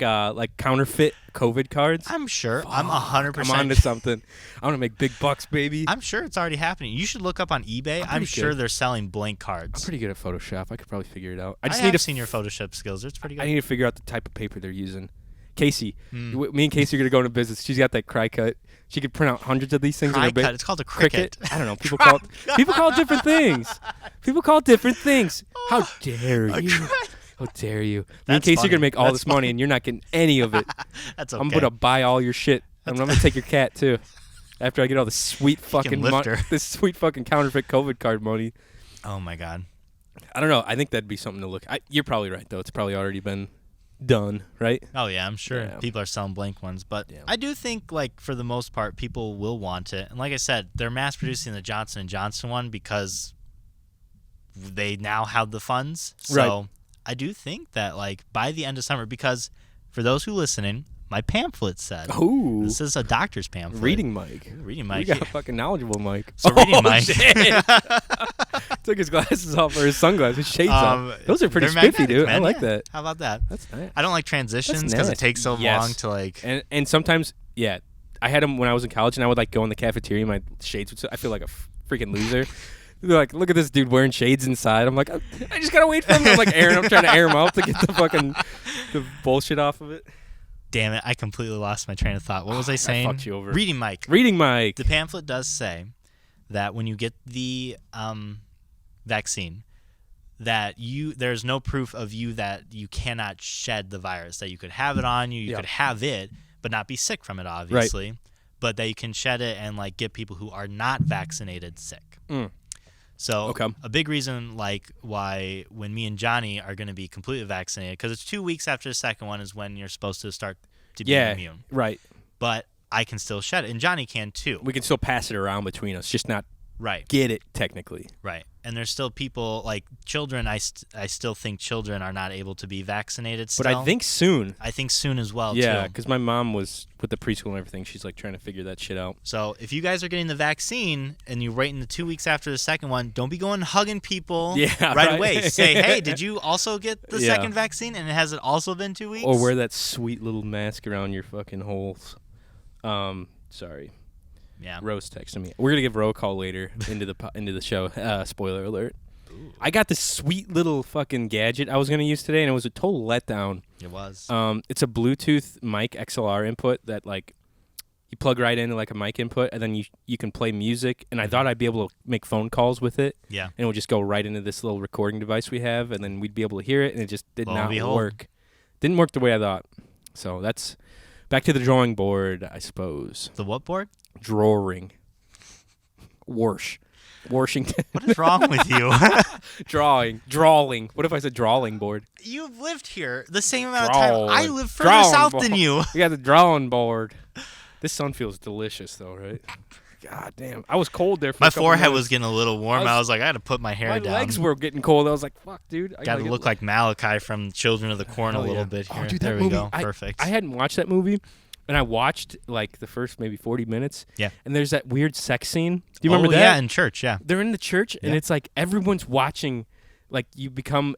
counterfeit COVID cards. I'm sure. I'm 100%. I'm onto something. I want to make big bucks, baby. I'm sure it's already happening. You should look up on eBay. I'm sure they're selling blank cards. I'm pretty good at Photoshop. I could probably figure it out. I just need to see your Photoshop skills. It's pretty good. I need to figure out the type of paper they're using. Casey, me and Casey are gonna go into business. She's got that cry cut. She could print out hundreds of these things in her bag. It's called a cricket. I don't know. People call it different things. People call it different things. How dare you? How dare you? Me and Casey are going to make all this money, and you're not getting any of it. That's okay. I'm going to buy all your shit. And I'm going to take your cat, too. After I get all the sweet fucking this sweet fucking counterfeit COVID card money. Oh, my God. I don't know. I think that'd be something to look at. You're probably right, though. It's probably already been done, right? Oh, yeah, I'm sure people are selling blank ones. But I do think, like, for the most part, people will want it. And like I said, they're mass-producing the Johnson & Johnson one because they now have the funds. So right. I do think that, like, by the end of summer, because for those who are listening, my pamphlet said. Ooh. This is a doctor's pamphlet. Reading mic. Reading mic. We got a fucking knowledgeable mic. So reading mic. Shit. Took his glasses off, or his sunglasses, his shades off. Those are pretty spiffy, dude. Man. I like that. How about that? That's nice. I don't like transitions because it takes so long to, like. And sometimes, I had them when I was in college, and I would, like, go in the cafeteria, my shades would. I feel like a freaking loser. They're like, look at this dude wearing shades inside. I'm like, I just gotta wait for him. I'm like, I'm trying to air him out to get the bullshit off of it. Damn it! I completely lost my train of thought. What was I saying? I fucked you over. Reading mic. The pamphlet does say that when you get the vaccine, that there's no proof of you that you cannot shed the virus. That you could have it on you, could have it, but not be sick from it, obviously. Right. But that you can shed it and, like, get people who are not vaccinated sick. So a big reason, like, why when me and Johnny are going to be completely vaccinated, because it's 2 weeks after the second one is when you're supposed to start to be immune. Right. But I can still shed it, and Johnny can too. We can still pass it around between us, just not get it technically. Right. and there's still people like children. I still think children are not able to be vaccinated still. But I think soon. I think soon as well, Yeah, too. because my mom was with the preschool and everything. She's like trying to figure that shit out. So if you guys are getting the vaccine and you're waiting the 2 weeks after the second one, don't be going hugging people right away. Say, hey, did you also get the second vaccine? And has it also been 2 weeks? Or wear that sweet little mask around your fucking holes. Sorry. Yeah. Rose texted me. We're gonna give Ro a call later into the show. Spoiler alert. Ooh. I got this sweet little fucking gadget I was gonna use today, and it was a total letdown. It was. It's a Bluetooth mic XLR input that like you plug right into like a mic input, and then you can play music. And I thought I'd be able to make phone calls with it. Yeah. And it would just go right into this little recording device we have, and then we'd be able to hear it, and it just did not work. Didn't work the way I thought. So that's back to the drawing board, I suppose. The what board? Drawing. Washington. What is wrong with you? Drawing. What if I said drawing board? You've lived here the same amount of time. I live further south than you. You got the drawing board. This sun feels delicious, though, right? God damn. I was cold there for my a couple forehead minutes. was getting a little warm. I was like, I had to put my hair down. My legs were getting cold. I was like, fuck, dude. Got to look like Malachi from Children of the Corn a little bit here. Oh, dude, there we go. Perfect. I hadn't watched that movie. And I watched, like, the first maybe 40 minutes. Yeah. And there's that weird sex scene. Do you remember that? Yeah, in church, yeah. They're in the church, and it's like everyone's watching, like, you come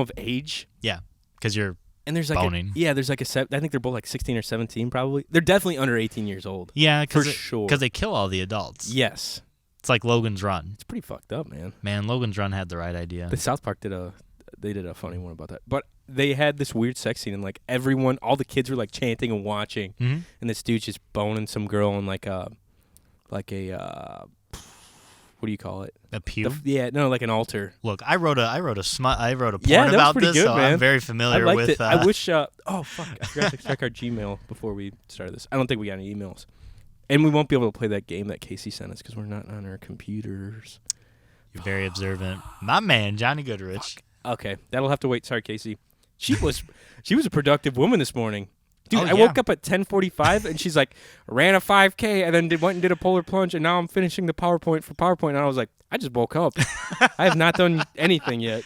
of age. Yeah, because you're and there's like boning. There's like I think they're both like 16 or 17 probably. They're definitely under 18 years old. Yeah, for sure. Because they kill all the adults. Yes. It's like Logan's Run. It's pretty fucked up, man. Man, Logan's Run had the right idea. The South Park did a funny one about that. But they had this weird sex scene, and like everyone, all the kids were like chanting and watching, and this dude's just boning some girl in like a what do you call it? A pew? Like an altar. Look, I wrote a porn that about was pretty this, good, so man. I'm very familiar with it. I wish. Oh fuck! I forgot to check our Gmail before we started this. I don't think we got any emails, and we won't be able to play that game that Casey sent us because we're not on our computers. You're very observant, my man, Johnny Goodrich. Fuck. Okay, that'll have to wait. Sorry, Casey. She was a productive woman this morning. Dude, I woke up at 10:45, and she's like, ran a 5K, and then went and did a polar plunge, and now I'm finishing the PowerPoint for PowerPoint, and I was like, I just woke up. I have not done anything yet.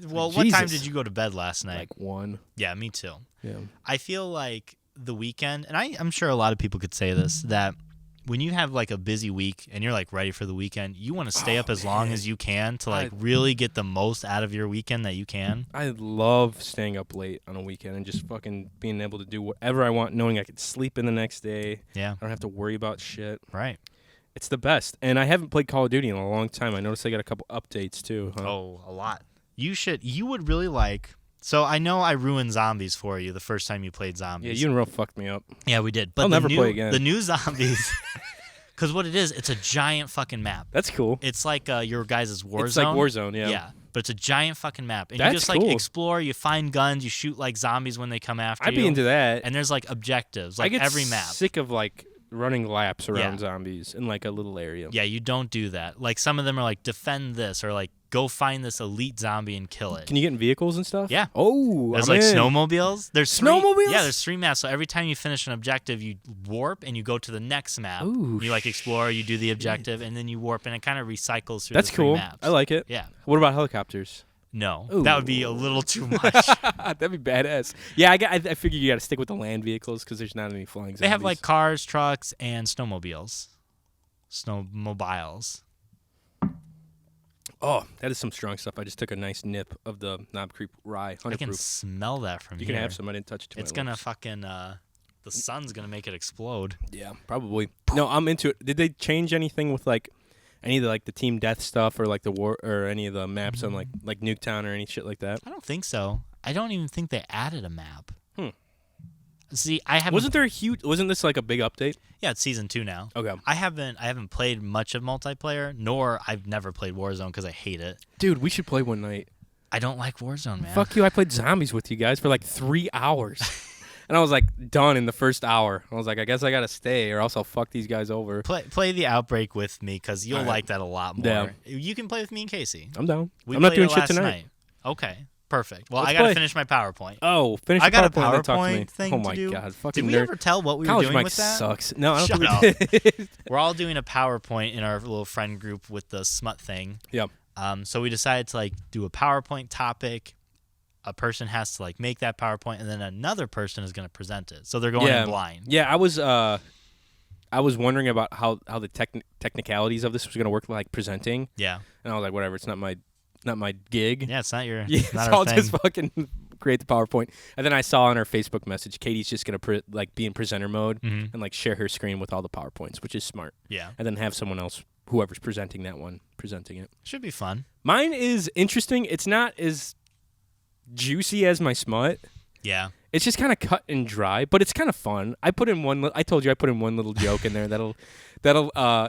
What time did you go to bed last night? Like 1. Yeah, me too. Yeah. I feel like the weekend, and I'm sure a lot of people could say this, that when you have like a busy week and you're like ready for the weekend, you want to stay up as long as you can to like really get the most out of your weekend that you can. I love staying up late on a weekend and just fucking being able to do whatever I want, knowing I could sleep in the next day. Yeah. I don't have to worry about shit. Right. It's the best. And I haven't played Call of Duty in a long time. I noticed they got a couple updates too. Huh? Oh, a lot. You would really like. So I know I ruined zombies for you the first time you played zombies. Yeah, you and Ro fucked me up. Yeah, we did. But I'll never play again. The new zombies, because what it is, it's a giant fucking map. That's cool. It's like your guys' Warzone. It's like Warzone, yeah. Yeah, but it's a giant fucking map. And That's you just like cool. explore, you find guns, you shoot like zombies when they come after you. I'd be into that. And there's like objectives, like I get every map. sick of like running laps around zombies in like a little area. Yeah, you don't do that. Like some of them are like defend this or like go find this elite zombie and kill it. Can you get in vehicles and stuff? Yeah. Oh, there's I'm like in. snowmobiles. There's snowmobiles. There's 3 maps. So every time you finish an objective, you warp and you go to the next map. Ooh, you like explore, you do the objective, and then you warp, and it kind of recycles through That's the 3 cool. maps. I like it. Yeah. What about helicopters? No, Ooh. that would be a little too much. That'd be badass. Yeah, I figure you got to stick with the land vehicles because there's not any flying zombies. They have like cars, trucks, and snowmobiles. Snowmobiles. Oh, that is some strong stuff. I just took a nice nip of the Knob Creek Rye 100 I can proof. smell that from You here. can have some. I didn't touch it. It's gonna fucking. The sun's gonna make it explode. Yeah, probably. No, I'm into it. Did they change anything with like any of the like the team death stuff or like the war or any of the maps on like Nuketown or any shit like that? I don't think so. I don't even think they added a map. See, I haven't. Wasn't this like a big update? Yeah, it's season 2 now. Okay. I haven't played much of multiplayer, nor I've never played Warzone because I hate it. Dude, we should play one night. I don't like Warzone, man. Fuck you! I played zombies with you guys for like 3 hours, and I was like done in the first hour. I was like, I guess I gotta stay, or else I'll fuck these guys over. Play the Outbreak with me because you'll All right. like that a lot more. Yeah. You can play with me and Casey. I'm down. We I'm not played doing it shit last tonight. night. Okay, Perfect. Well, Let's I got to play. finish my PowerPoint. Oh, finish I your got a PowerPoint and then talk to me. PowerPoint thing Oh to my do. God, fucking Did we nerd. ever tell what we were College doing Mike with that? sucks. No, I don't Shut think up. we did. We're all doing a PowerPoint in our little friend group with the smut thing. Yep. So we decided to do a PowerPoint topic. A person has to make that PowerPoint, and then another person is going to present it. So they're going in blind. Yeah, I was wondering about how the technicalities of this was going to work, like presenting. Yeah. And I was like, whatever, it's not my gig. Yeah, it's not your. Yeah, not so our I'll thing. just fucking create the PowerPoint. And then I saw on her Facebook message, Katie's just gonna be in presenter mode and share her screen with all the PowerPoints, which is smart. Yeah. And then have someone else, whoever's presenting that one, presenting it. Should be fun. Mine is interesting. It's not as juicy as my smut. Yeah. It's just kind of cut and dry, but it's kind of fun. I put in one. I told you I put in one little joke in there that'll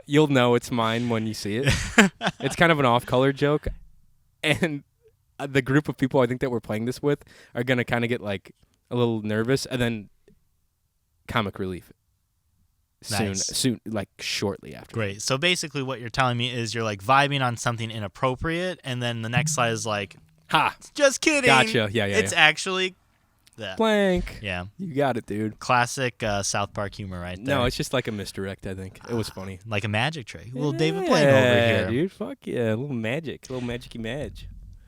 you'll know it's mine when you see it. It's kind of an off-color joke, and the group of people I think that we're playing this with are gonna kind of get a little nervous, and then comic relief soon, shortly after. Great. So basically, what you're telling me is you're vibing on something inappropriate, and then the next slide is Ha! just kidding. Gotcha. Yeah. It's actually that. Blank. Yeah. You got it, dude. Classic South Park humor right there. No, it's just like a misdirect. I think it was funny. Like a magic trick. A little David Blaine over here. Dude. Fuck yeah, a little magicy mag.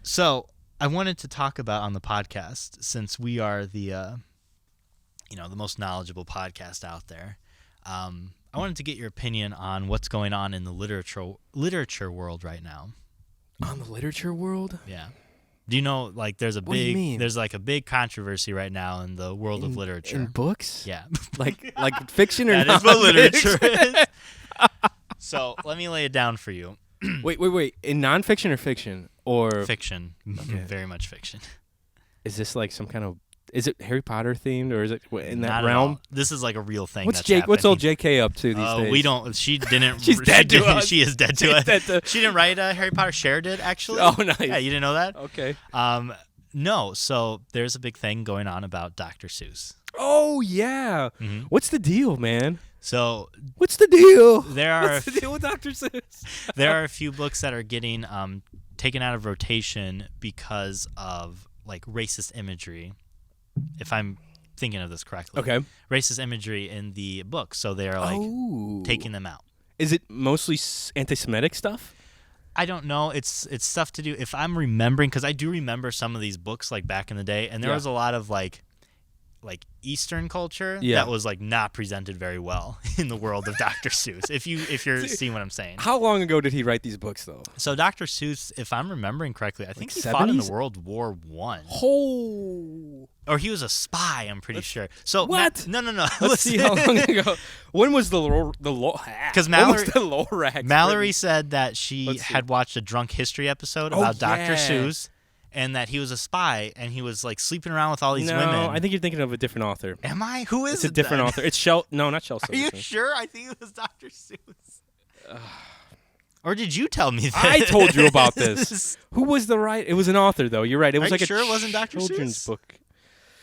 So I wanted to talk about on the podcast, since we are the the most knowledgeable podcast out there. I wanted to get your opinion on what's going on in the literature world right now. On the literature world? Yeah. Do you know there's a What do you mean? there's a big controversy right now in the world of literature. In books? Yeah. like fiction or That not? is what literature is. So let me lay it down for you. Wait. In nonfiction or fiction? Or Fiction. Okay. Very much fiction. is this some kind of? Is it Harry Potter themed or is it in that Not at realm? all. This is a real thing. What's that's Jake? What's happening. old J.K. up to these days? We don't. She didn't. She's dead to us. She is dead to She's us. dead to- She didn't write Harry Potter. Cher did actually. Oh, nice. Yeah, you didn't know that? Okay. No. So there's a big thing going on about Dr. Seuss. Oh yeah. Mm-hmm. What's the deal, man? So What's the deal? What's the deal with Dr. Seuss? there are a few books that are getting taken out of rotation because of racist imagery. If I'm thinking of this correctly. Okay. Racist imagery in the books, so they are taking them out. Is it mostly anti-Semitic stuff? I don't know. It's stuff to do. If I'm remembering, because I do remember some of these books back in the day, and there was a lot of Eastern culture that was not presented very well in the world of Dr. Seuss. If you're seeing what I'm saying. How long ago did he write these books, though? So Dr. Seuss, if I'm remembering correctly, I think he 70s? fought in the World War I. Oh. Or he was a spy, I'm pretty sure. So What? No. Let's see how long ago. When was the Lorax? Mallory said that she Let's see. had watched a Drunk History episode Oh, about Dr. yeah. Seuss, and that he was a spy, and he was sleeping around with all these women. No, I think you're thinking of a different author. Am I? Who is It's it a different then? author. It's Shel. No, not Shel. Are you sure? I think it was Dr. Seuss. Or did you tell me that? I told you about this. Who was the right? It was an author, though. You're right. It was Are you a sure it wasn't Dr. children's Seuss? book.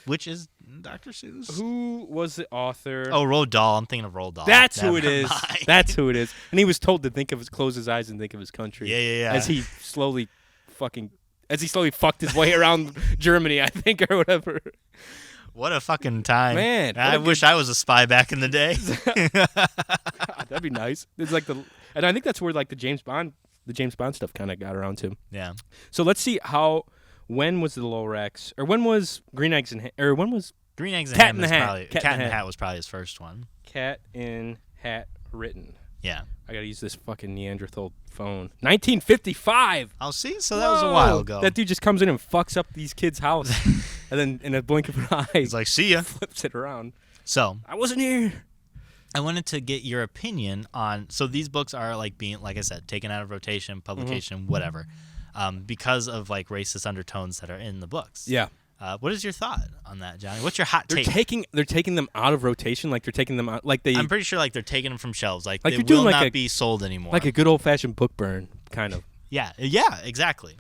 Which is Dr. Seuss? Who was the author? Oh, Roald Dahl. I'm thinking of Roald Dahl. That's who it Never is. mind. That's who it is. And he was told to close his eyes and think of his country. Yeah. As he slowly fucked his way around Germany, I think, or whatever. What a fucking time. Man, I wish I was a spy back in the day. God, that'd be nice. It's and I think that's where the James Bond stuff kind of got around to. Yeah. So let's see when was the Lorax, or when was Green Eggs and when was Green Eggs and Cat Ham in the is Hat. probably Cat in Cat the in the Hat. Hat was probably his first one. Cat in Hat written? Yeah. I gotta use this fucking Neanderthal phone. 1955. Oh, see, so that was a while ago. That dude just comes in and fucks up these kids' house, and then in a blink of an eye, He's like, see ya. flips it around. So I wasn't here. I wanted to get your opinion on. So these books are being, like I said, taken out of rotation, publication, whatever, because of racist undertones that are in the books. Yeah. What is your thought on that, Johnny? What's your hot They're take? they're taking them out of rotation, they're taking them out, I'm pretty sure they're taking them from shelves. They you're doing will like not a- be sold anymore. like a good old fashioned book burn, kind of. Yeah, exactly.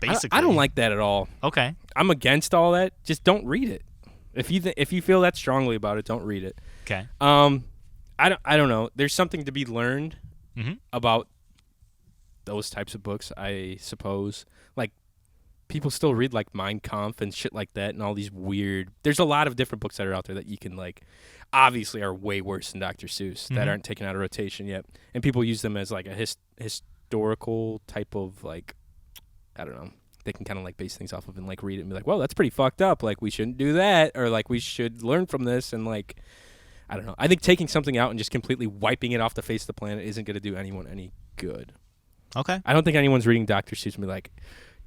Basically, I don't like that at all. Okay. I'm against all that. Just don't read it. If you feel that strongly about it, don't read it. Okay. I don't know. There's something to be learned about those types of books, I suppose. people still read like Mein Kampf and shit like that, and all these weird. There's a lot of different books that are out there that you can like, obviously are way worse than Dr. Seuss that aren't taken out of rotation yet, and people use them as like a historical type of like, I don't know. They can kind of like base things off of and like read it and be like, well, that's pretty fucked up. Like we shouldn't do that, or like we should learn from this, and like, I don't know. I think taking something out and just completely wiping it off the face of the planet isn't going to do anyone any good. Okay. I don't think anyone's reading Dr. Seuss and be like,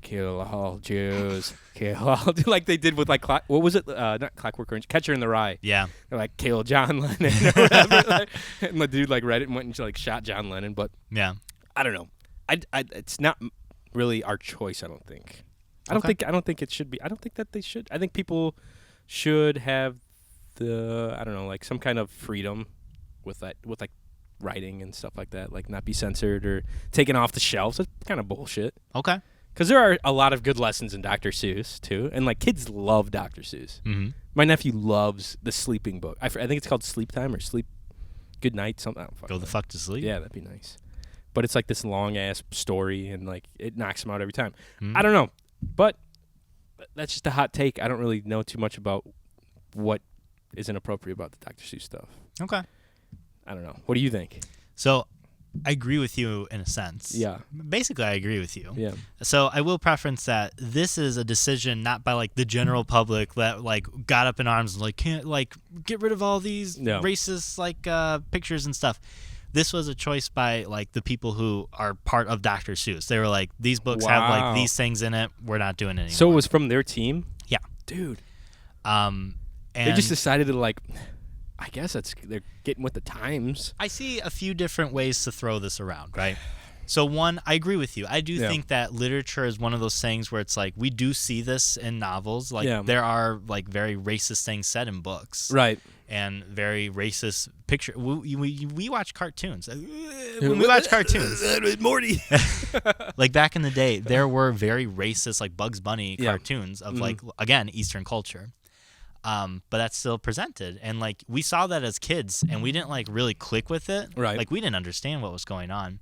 kill all Jews, kill all, like they did with like, what was it? Not Clockwork Orange, Catcher in the Rye. Yeah. They're like, kill John Lennon or whatever. Like, and the dude like read it and went and like shot John Lennon. But yeah, I don't know. It's not really our choice. I don't think. I don't think it should be. I don't think that they should. I think people should have the, I don't know, like some kind of freedom with that, with like writing and stuff like that, like not be censored or taken off the shelves. That's kind of bullshit. Okay. Because there are a lot of good lessons in Dr. Seuss too, and like kids love Dr. Seuss. Mm-hmm. My nephew loves the sleeping book. I think it's called Sleep Time or Sleep Good Night, something. I don't Go the fuck to sleep. Yeah, that'd be nice. But it's like this long ass story, and like it knocks him out every time. Mm-hmm. I don't know, but that's just a hot take. I don't really know too much about what is inappropriate about the Dr. Seuss stuff. Okay. I don't know. What do you think? So, I agree with you in a sense. Yeah. Basically, I agree with you. Yeah. So I will preference that this is a decision not by like the general public that like got up in arms and like can't like get rid of all these racist like pictures and stuff. This was a choice by like the people who are part of Dr. Seuss. They were like, these books have like these things in it. We're not doing it anymore. So it was from their team? Yeah. Dude. And they just decided to like, I guess they're getting with the times. I see a few different ways to throw this around, right? So one, I agree with you. I do think that literature is one of those things where it's like we do see this in novels. Like there are like very racist things said in books, right? And very racist picture. We watch cartoons. When we watch cartoons, Morty. Like back in the day, there were very racist like Bugs Bunny cartoons of like again Eastern culture. But that's still presented, and like we saw that as kids, and we didn't like really click with it. Right. Like we didn't understand what was going on.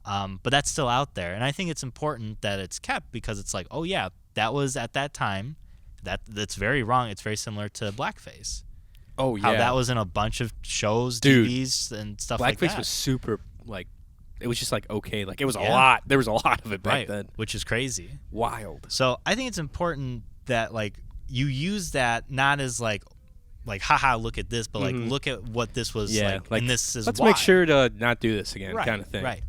But that's still out there, and I think it's important that it's kept because it's like, oh yeah, that was at that time. That's very wrong. It's very similar to blackface. Oh yeah. How that was in a bunch of shows, Dude, TVs, and stuff like that. Blackface was super like, it was just like okay, like it was a lot. There was a lot of it back then, which is crazy, wild. So I think it's important that like you use that not as like haha, look at this, but like look at what this was like, and this is let's why. Make sure to not do this again, kind of thing. Right.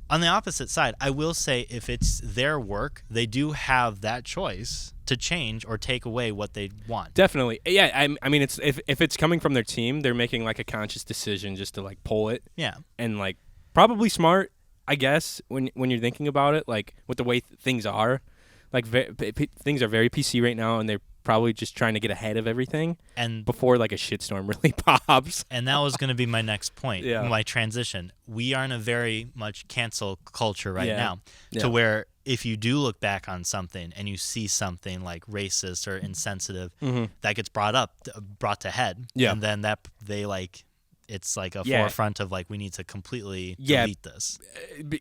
On the opposite side, I will say if it's their work, they do have that choice to change or take away what they want. Definitely. Yeah, I mean, it's if it's coming from their team, they're making like a conscious decision just to like pull it. Yeah. And like probably smart, I guess, when you're thinking about it, like with the way things are. Like things are very PC right now, and they're probably just trying to get ahead of everything and before like a shitstorm really pops. And that was going to be my next point, my transition. We are in a very much cancel culture right now, to where if you do look back on something and you see something like racist or insensitive, that gets brought to head, and then that they like. It's like a forefront of like we need to completely delete this.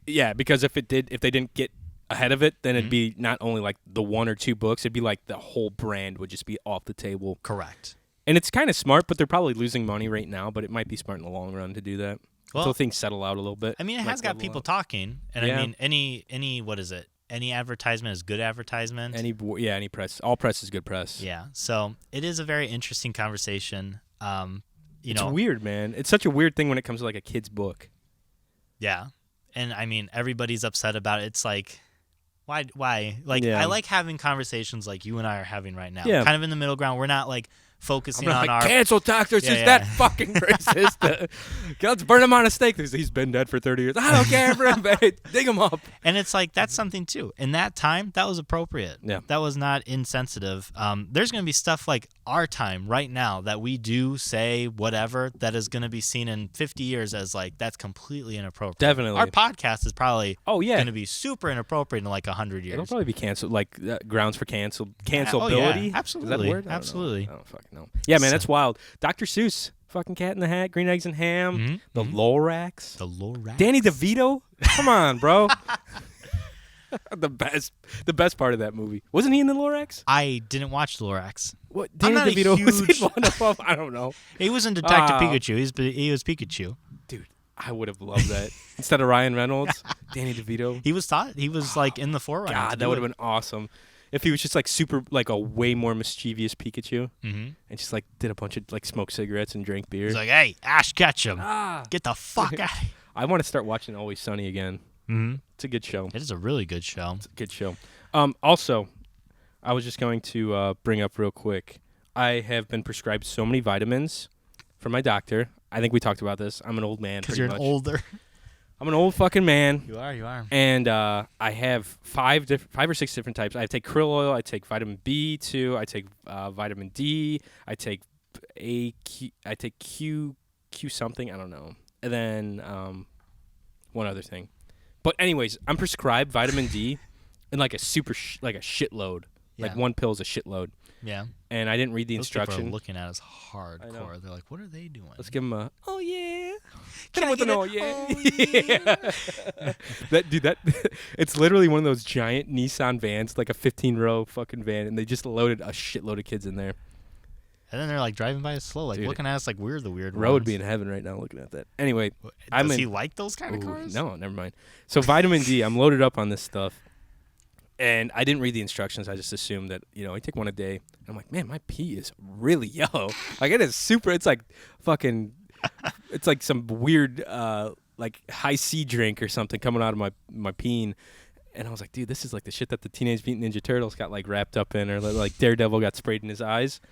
Yeah, because if they didn't get ahead of it, then it'd be not only like the one or two books, it'd be like the whole brand would just be off the table. Correct. And it's kind of smart, but they're probably losing money right now, but it might be smart in the long run to do that until things settle out a little bit. I mean, it has got people talking, and I mean, any what is it? Any advertisement is good advertisement. Any press. All press is good press. Yeah. So it is a very interesting conversation. It's weird, man. It's such a weird thing when it comes to like a kid's book. Yeah. And I mean, everybody's upset about it. It's like, why? Like, I like having conversations like you and I are having right now. Yeah. Kind of in the middle ground. We're not like focusing on like, our cancel Dr. Seuss. That fucking racist. Let's burn him on a stake. He's been dead for 30 years. I don't care for him, babe. Dig him up. And it's like that's something too. In that time, that was appropriate. Yeah. That was not insensitive. There's going to be stuff like our time right now that we do say whatever that is going to be seen in 50 years as like that's completely inappropriate. Definitely. Our podcast is probably going to be super inappropriate in like 100 years. It'll probably be canceled, like grounds for cancelability. Yeah. Absolutely. Is that word? Absolutely. I don't fucking know. Yeah, man, that's wild. Dr. Seuss, fucking Cat in the Hat, Green Eggs and Ham, the Lorax. The Lorax. Danny DeVito? Come on, bro. the best part of that movie. Wasn't he in the Lorax? I didn't watch the Lorax. What? I'm Danny not a DeVito was huge- in one of them? I don't know. He was in Detective Pikachu. He was Pikachu. Dude, I would have loved that. Instead of Ryan Reynolds, Danny DeVito. He was like in the forerunner. God, that would have been awesome. If he was just like super, like a way more mischievous Pikachu, and just like did a bunch of like smoked cigarettes and drank beer. He's like, "Hey, Ash Ketchum, get the fuck out!" I want to start watching Always Sunny again. Mm-hmm. It's a good show. It is a really good show. It's a good show. Also, I was just going to bring up real quick. I have been prescribed so many vitamins from my doctor. I think we talked about this. I'm an old man. Because you're much. older. I'm an old fucking man. You are. And I have 5 or 6 different types. I take krill oil. I take vitamin B2. I take vitamin D. I take I take Q something. I don't know. And then one other thing. But anyways, I'm prescribed vitamin D in like a like a shitload. Yeah. Like one pill is a shitload. Yeah. And I didn't read the Those people instruction. are looking at us hardcore. They're like, "What are they doing?" Let's give them a, oh yeah. Can I with get an it? oh yeah. Oh, yeah. that it's literally one of those giant Nissan vans, like a 15-row fucking van, and they just loaded a shitload of kids in there. And then they're like driving by us slow, like Dude, looking at us like we're the weird Ro would ones. be in heaven right now looking at that. Anyway, Does he like those kind of cars? No, never mind. So vitamin D, I'm loaded up on this stuff. And I didn't read the instructions. I just assumed that, I take one a day. And I'm like, man, my pee is really yellow. Like, it is super. It's like fucking, it's like some weird, like high C drink or something coming out of my peen. And I was like, dude, this is like the shit that the Teenage Mutant Ninja Turtles got like wrapped up in, or like Daredevil got sprayed in his eyes.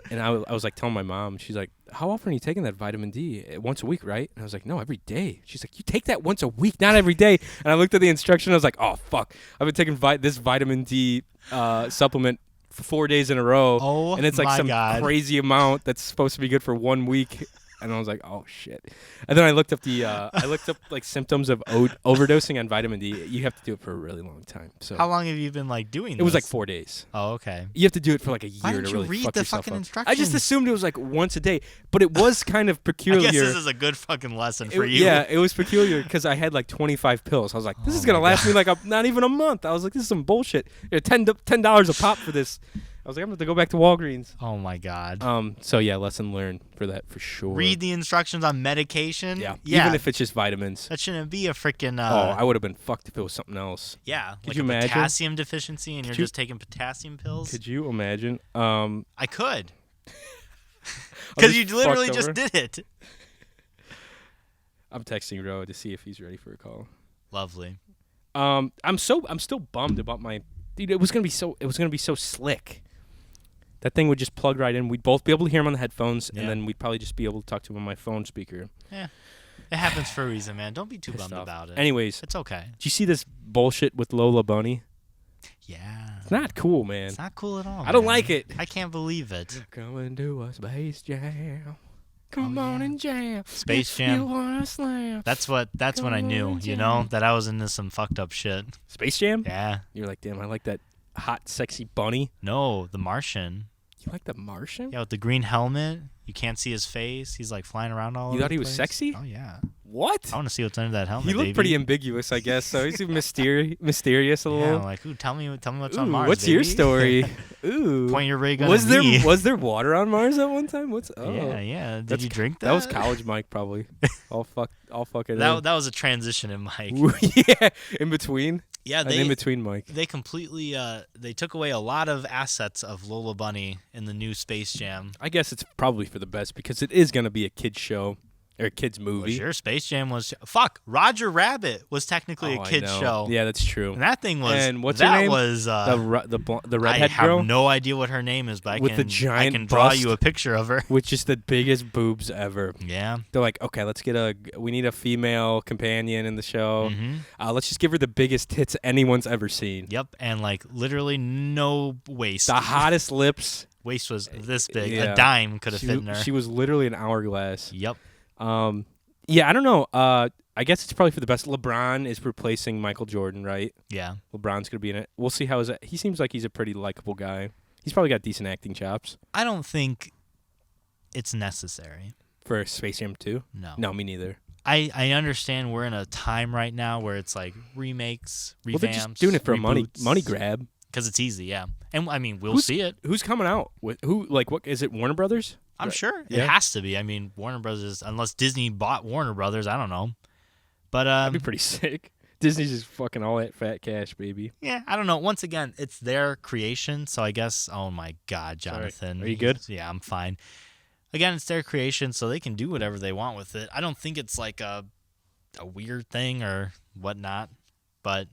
And I was like telling my mom, she's like, how often are you taking that vitamin D? Once a week, right? And I was like, no, every day. She's like, you take that once a week, not every day. And I looked at the instruction. I was like, oh, fuck. I've been taking this vitamin D supplement for 4 days in a row. Oh, and it's like some crazy amount that's supposed to be good for 1 week. And I was like, oh, shit. And then I looked up like symptoms of overdosing on vitamin D. You have to do it for a really long time. So how long have you been like doing this? It was like 4 days. Oh, okay. You have to do it for like a year Why didn't to you really read fuck the yourself fucking up. instructions? I just assumed it was like once a day, but it was kind of peculiar. I guess this is a good fucking lesson for you. Yeah, it was peculiar because I had like 25 pills. I was like, this is gonna last me like not even a month. I was like, this is some bullshit. $10 a pop for this. I was like, I'm gonna have to go back to Walgreens. Oh my god. So yeah, lesson learned for that for sure. Read the instructions on medication. Yeah. Even if it's just vitamins. That shouldn't be a freaking. I would have been fucked if it was something else. Yeah. Could like you a imagine? potassium deficiency, and you're just taking potassium pills. Could you imagine? I could. Because you literally just did it. I'm texting Ro to see if he's ready for a call. Lovely. I'm still bummed about my dude. It was gonna be so slick. That thing would just plug right in. We'd both be able to hear him on the headphones, and then we'd probably just be able to talk to him on my phone speaker. Yeah, it happens for a reason, man. Don't be too bummed about it. Anyways, it's okay. Did you see this bullshit with Lola Bunny? Yeah. It's not cool, man. It's not cool at all. I don't like it. I can't believe it. Come and do a Space Jam. Come on and jam. Space Jam. You wanna slam. That's when I knew, that I was into some fucked up shit. Space Jam? Yeah. You're like, damn, I like that hot, sexy bunny. No, The Martian. You like The Martian? Yeah, with the green helmet. You can't see his face. He's like flying around all over. You thought he was place. sexy? Oh yeah. What? I want to see what's under that helmet. He looked baby. pretty ambiguous, I guess. So he's mysterious a little. Yeah, I'm like, ooh, tell me what's on Mars. What's baby. your story? Ooh. Point your ray gun was at there me. Was there water on Mars at one time? Yeah. Did you drink that? That was college Mike probably. I'll fuck it. That was a transition in Mike. Yeah, in between. Yeah, in between Mike. They completely they took away a lot of assets of Lola Bunny in the new Space Jam. I guess it's probably for the best because it is going to be a kids show or a kids movie. Well, sure, Space Jam was Roger Rabbit was technically a kids show. Yeah, that's true. And that thing was. And what's her name? Was the redhead girl. I have no idea what her name is, but with I the giant can draw bust, you a picture of her. With just the biggest boobs ever. Yeah. They're like, okay, we need a female companion in the show. Mm-hmm. Let's just give her the biggest tits anyone's ever seen. Yep, and like literally no waist. The hottest lips. Waist was this big. Yeah. A dime could have fit in her. She was literally an hourglass. Yep. Yeah, I don't know. I guess it's probably for the best. LeBron is replacing Michael Jordan, right? Yeah. LeBron's gonna be in it. We'll see how he seems like he's a pretty likable guy. He's probably got decent acting chops. I don't think it's necessary For Space Jam 2? No. No, me neither. I understand we're in a time right now where it's like remakes, revamps, they're just doing it for reboots, a money grab. Because it's easy, yeah. And I mean, we'll see it. Who's coming out with who? Like, what is it? Warner Brothers? I'm sure it has to be. I mean, Warner Brothers, unless Disney bought Warner Brothers, I don't know. But that'd be pretty sick. Disney's just fucking all that fat cash, baby. Yeah, I don't know. Once again, it's their creation, so I guess. Oh my God, Jonathan, Sorry. Are you good? Yeah, I'm fine. Again, it's their creation, so they can do whatever they want with it. I don't think it's like a weird thing or whatnot. But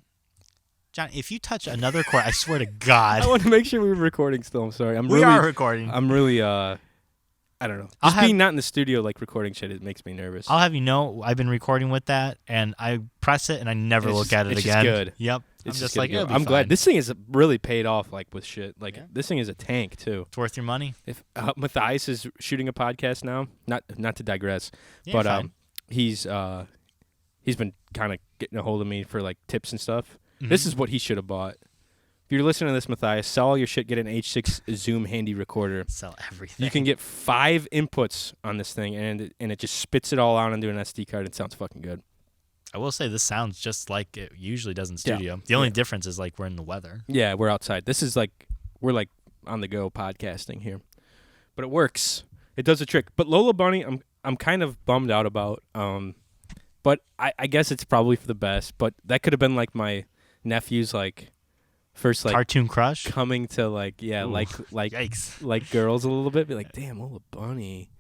John, if you touch another chord, I swear to God. I want to make sure we're recording still. I'm sorry. We are recording. I'm really I don't know. Just being not in the studio, like recording shit, it makes me nervous. I'll have you know, I've been recording with that, and I press it, and I never look at it again. It's good. Yep. It's I'm just like, I'm glad. This thing is really paid off, like with shit. Like this thing is a tank too. It's worth your money. If Matthias is shooting a podcast now, not to digress, but fine. he's been kind of getting a hold of me for like tips and stuff. Mm-hmm. This is what he should have bought. If you're listening to this, Matthias, sell all your shit, get an H6 Zoom handy recorder. Sell everything. You can get 5 inputs on this thing, and it just spits it all out onto an SD card. It sounds fucking good. I will say this sounds just like it usually does in studio. Yeah. The only difference is like we're in the weather. Yeah, we're outside. This is like we're like on the go podcasting here, but it works. It does a trick. But Lola Bunny, I'm kind of bummed out about. But I guess it's probably for the best. But that could have been like my nephew's like. First, like cartoon crush coming to like Yikes. like girls a little bit, be like, damn, Lola Bunny,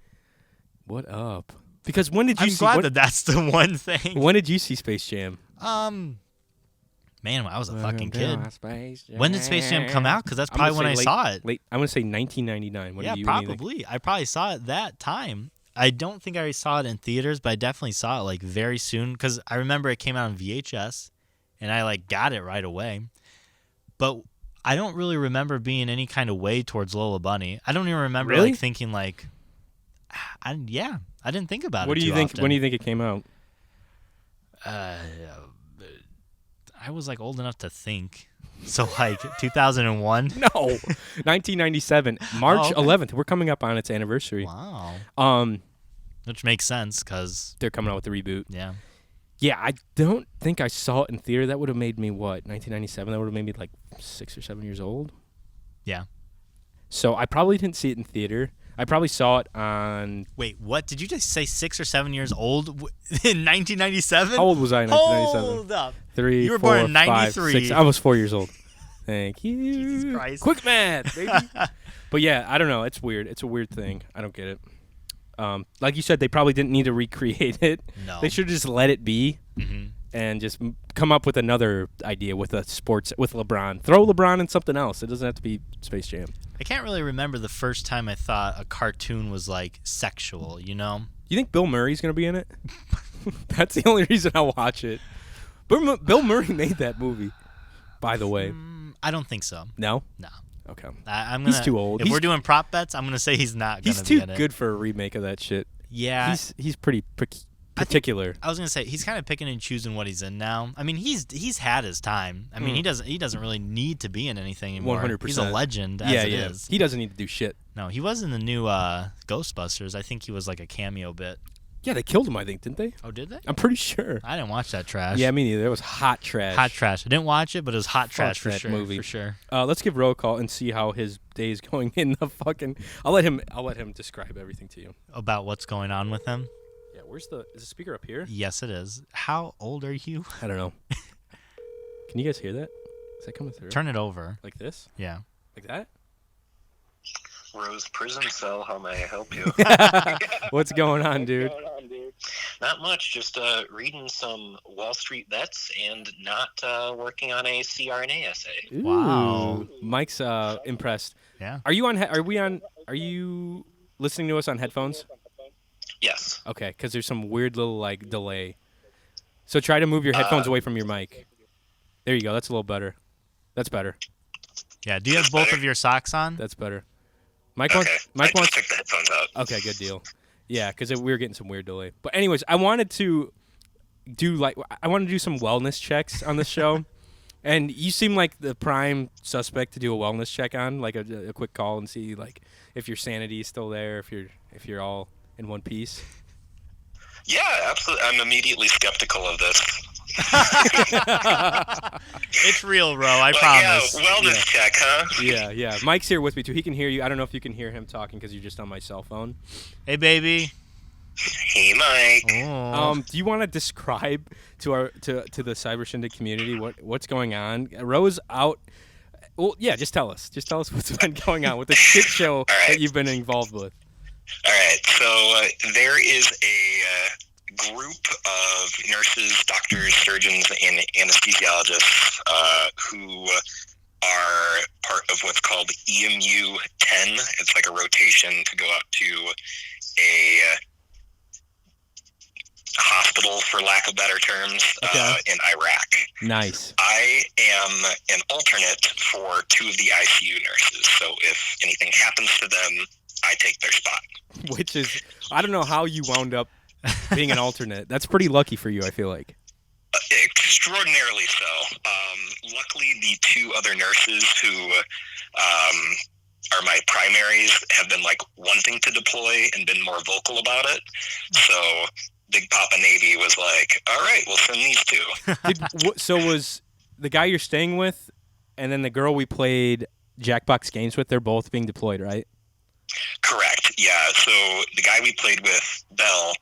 what up? Because when did you? I'm glad that that's the one thing. When did you see Space Jam? Man, when I was a fucking kid. When did Space Jam come out? Because that's probably when I saw it. I'm gonna say 1999. Yeah, probably. I probably saw it that time. I don't think I saw it in theaters, but I definitely saw it like very soon because I remember it came out on VHS, and I like got it right away. But I don't really remember being any kind of way towards Lola Bunny. I don't even remember like thinking like, I didn't think about it. What do you think? Often. When do you think it came out? I was like old enough to think. So like 2001. No, 1997, March 11th. We're coming up on its anniversary. Wow. Which makes sense because they're coming out with the reboot. Yeah. Yeah, I don't think I saw it in theater. That would have made me, 1997? That would have made me like 6 or 7 years old. Yeah. So I probably didn't see it in theater. I probably saw it on... Wait, what? Did you just say 6 or 7 years old in 1997? How old was I in 1997? Hold up. 3, You were 4, born in 93. 5, 6. I was 4 years old. Thank you. Jesus Christ. Quick math, baby. But yeah, I don't know. It's weird. It's a weird thing. I don't get it. Like you said, they probably didn't need to recreate it. No. They should have just let it be and just come up with another idea with with LeBron. Throw LeBron in something else. It doesn't have to be Space Jam. I can't really remember the first time I thought a cartoon was like sexual, you know? You think Bill Murray's going to be in it? That's the only reason I'll watch it. Bill Murray made that movie, by the way. I don't think so. No? No. Okay. He's too old. If we're doing prop bets, I'm going to say he's not going to be in it. He's too good for a remake of that shit. Yeah. He's pretty particular. I was going to say he's kind of picking and choosing what he's in now. I mean, he's had his time. I mean, he doesn't really need to be in anything anymore. 100%. He's a legend as it is. He doesn't need to do shit. No, he was in the new Ghostbusters. I think he was like a cameo bit. Yeah, they killed him, I think, didn't they? Oh, did they? I'm pretty sure. I didn't watch that trash. Yeah, me neither. It was hot trash. Hot trash. I didn't watch it, but it was hot trash for sure. Movie. For sure. Let's give Ro a call and see how his day is going in the fucking... I'll let him describe everything to you. About what's going on with him? Yeah, is the speaker up here? Yes, it is. How old are you? I don't know. Can you guys hear that? Is that coming through? Turn it over. Like this? Yeah. Like that? Rose Prison Cell, how may I help you? What's going on, dude? Not much, just reading some Wall Street bets and not working on a CRNA essay. Ooh. Wow. Mike's impressed. Yeah. Are you listening to us on headphones? Yes. Okay, because there's some weird little like delay. So try to move your headphones away from your mic. There you go. That's a little better. That's better. Yeah. Do you have both of your socks on? That's better. Mike Okay. wants. I just took the headphones out. Okay, good deal. Yeah, because we were getting some weird delay. But anyways, I wanted to do some wellness checks on this show, and you seem like the prime suspect to do a wellness check on, like a quick call and see like if your sanity is still there, if you're all in one piece. Yeah, absolutely. I'm immediately skeptical of this. It's real, bro. I But promise. yeah, wellness check, huh? Yeah. Mike's here with me too. He can hear you. I don't know if you can hear him talking because you're just on my cell phone. Hey, baby. Hey, Mike. Oh. Do you want to describe to the Cyber Shindig community what's going on? Rose out. Well, yeah, just tell us. Just tell us what's been going on with the shit show that you've been involved with. All right, so there is a group of nurses, doctors, surgeons, and anesthesiologists who are part of what's called EMU 10. It's like a rotation to go out to a hospital, for lack of better terms, in Iraq. Nice. I am an alternate for 2 of the ICU nurses, so if anything happens to them, I take their spot. Which is, I don't know how you wound up being an alternate. That's pretty lucky for you, I feel like. Extraordinarily so. Luckily, the 2 other nurses who are my primaries have been like wanting to deploy and been more vocal about it. So Big Papa Navy was like, all right, we'll send these 2. So was the guy you're staying with and then the girl we played Jackbox games with, they're both being deployed, right? Correct. Yeah. So the guy we played with, Bell,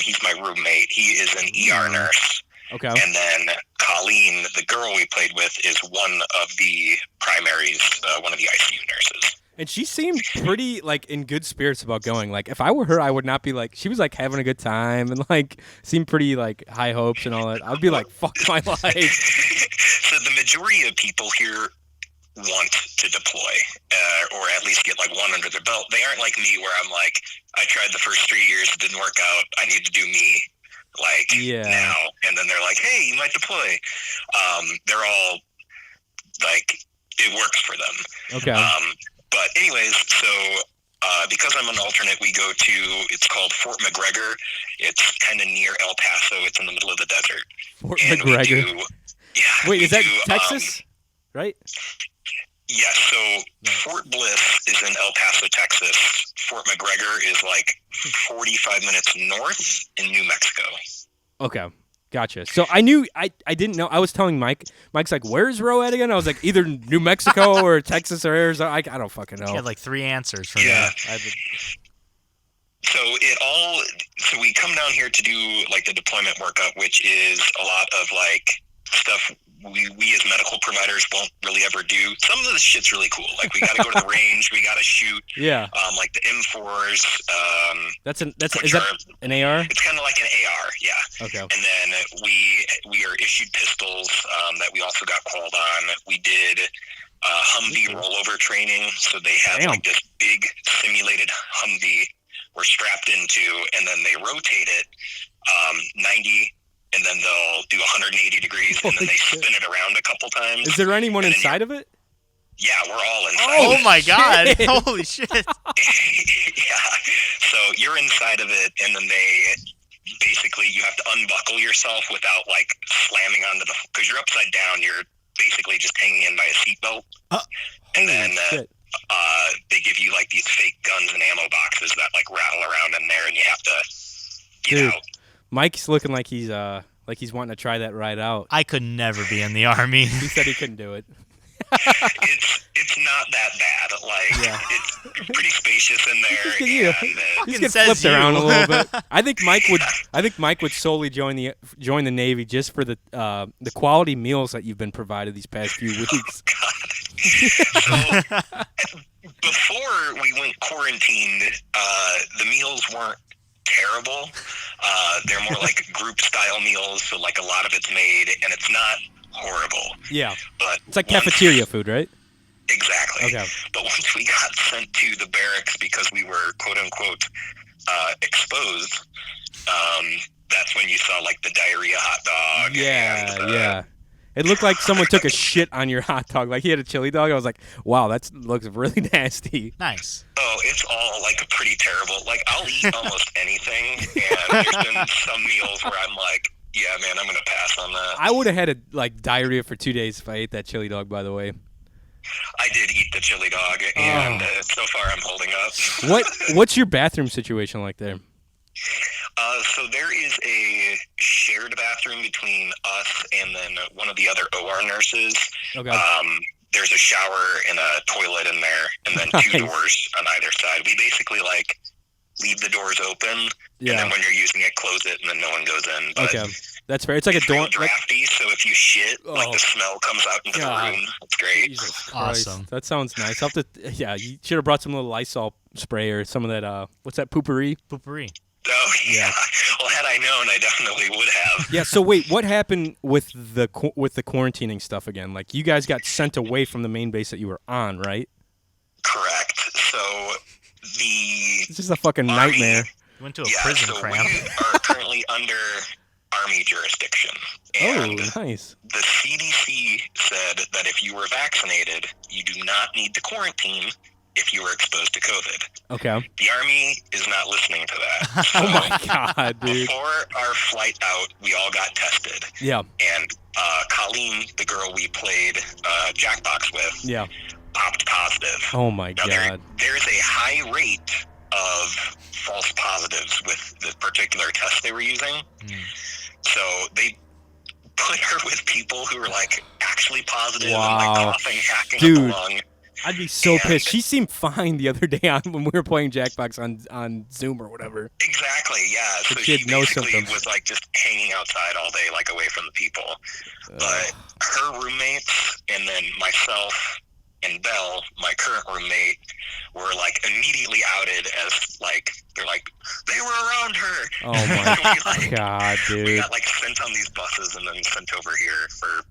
he's my roommate. He is an ER nurse. Okay. And then Colleen, the girl we played with, is one of the primaries, one of the ICU nurses. And she seemed pretty, like, in good spirits about going. Like, if I were her, I would not be like, she was, like, having a good time and, like, seemed pretty, like, high hopes and all that. I'd be like, fuck my life. So the majority of people here want to deploy, or at least get, like, one under their belt. They aren't like me where I'm like, I tried the first 3 years, it didn't work out, I need to do me, like, now. And then they're like, hey, you might deploy. They're all, like, it works for them. Okay. But anyways, so because I'm an alternate, we go to, it's called Fort McGregor. It's kind of near El Paso. It's in the middle of the desert. Fort McGregor. Wait, is that Texas? Right? Yeah, so Fort Bliss is in El Paso, Texas. Fort McGregor is like 45 minutes north in New Mexico. Okay. Gotcha. So I knew, I didn't know. I was telling Mike. Mike's like, where's Roe at again? I was like, either New Mexico or Texas or Arizona. I don't fucking know. He had like 3 answers for Yeah. that. So we come down here to do like the deployment workup, which is a lot of like stuff we as medical providers won't really ever do. Some of this shit's really cool. Like we got to go to the range, we got to shoot. Yeah. Like the M4s. Is that an AR? It's kind of like an AR, yeah. Okay. And then we are issued pistols that we also got called on. We did Humvee rollover training, so they had like this big simulated Humvee we're strapped into, and then they rotate it 90. And then they'll do 180 degrees, and then they spin it around a couple times. Is there anyone inside of it? Yeah, we're all inside. Oh my God! Holy shit! Yeah. So you're inside of it, and then basically you have to unbuckle yourself without like slamming onto because you're upside down. You're basically just hanging in by a seatbelt. And then they give you like these fake guns and ammo boxes that like rattle around in there, and you have to get out. Mike's looking like he's wanting to try that ride out. I could never be in the Army. He said he couldn't do it. It's not that bad. Like it's pretty spacious in there. He's getting flipped around a little bit. I think Mike would solely join the Navy just for the quality meals that you've been provided these past few weeks. Oh, God. So before we went quarantined, the meals weren't terrible. They're more like group style meals, so like a lot of it's made, and it's not horrible. Yeah, but it's like cafeteria food, right? Exactly. Okay. But once we got sent to the barracks because we were quote unquote exposed, that's when you saw like the diarrhea hot dog. Yeah. It looked like someone took a shit on your hot dog. Like he had a chili dog. I was like, wow, that looks really nasty. Nice. Oh, it's all like pretty terrible. Like I'll eat almost anything, and there's been some meals where I'm like, yeah, man, I'm gonna pass on that. I would have had diarrhea for 2 days if I ate that chili dog. By the way, I did eat the chili dog, and so far I'm holding up. What's your bathroom situation like there? So there is a shared bathroom between us and then one of the other OR nurses. Okay. There's a shower and a toilet in there, and then Nice. 2 doors on either side. We basically like leave the doors open, and then when you're using it, close it, and then no one goes in. But okay, that's fair. It's like a real dorm. drafty, so if you shit, like the smell comes out into the room. It's great. Jesus Christ. Awesome. That sounds nice. I'll have to, yeah, you should have brought some little Lysol spray or some of that. What's that, poopery? Poopery. Oh yeah. Well, had I known, I definitely would have. Yeah. So wait, what happened with the quarantining stuff again? Like you guys got sent away from the main base that you were on, right? Correct. So It's just a fucking Army, nightmare. Went to a prison so cramp. we are currently under Army jurisdiction. And Oh, nice. the CDC said that if you were vaccinated, you do not need to quarantine if you were exposed to COVID. Okay. The Army is not listening to that. So Oh my god, dude. before our flight out, we all got tested. Yeah. And Colleen, the girl we played Jackbox with, Yeah. popped positive. Oh my Now, god. there's a high rate of false positives with the particular test they were using. So they put her with people who were like actually positive and like coughing, hacking Dude. up the lung. I'd be so pissed. She seemed fine the other day when we were playing Jackbox on Zoom or whatever. Exactly, yeah. So The she kid, no basically symptoms. was like just hanging outside all day, like away from the people. But her roommates and then myself and Belle, my current roommate, were like immediately outed as like they're like they were around her. Oh my We, god, We dude. got like sent on these buses and then sent over here for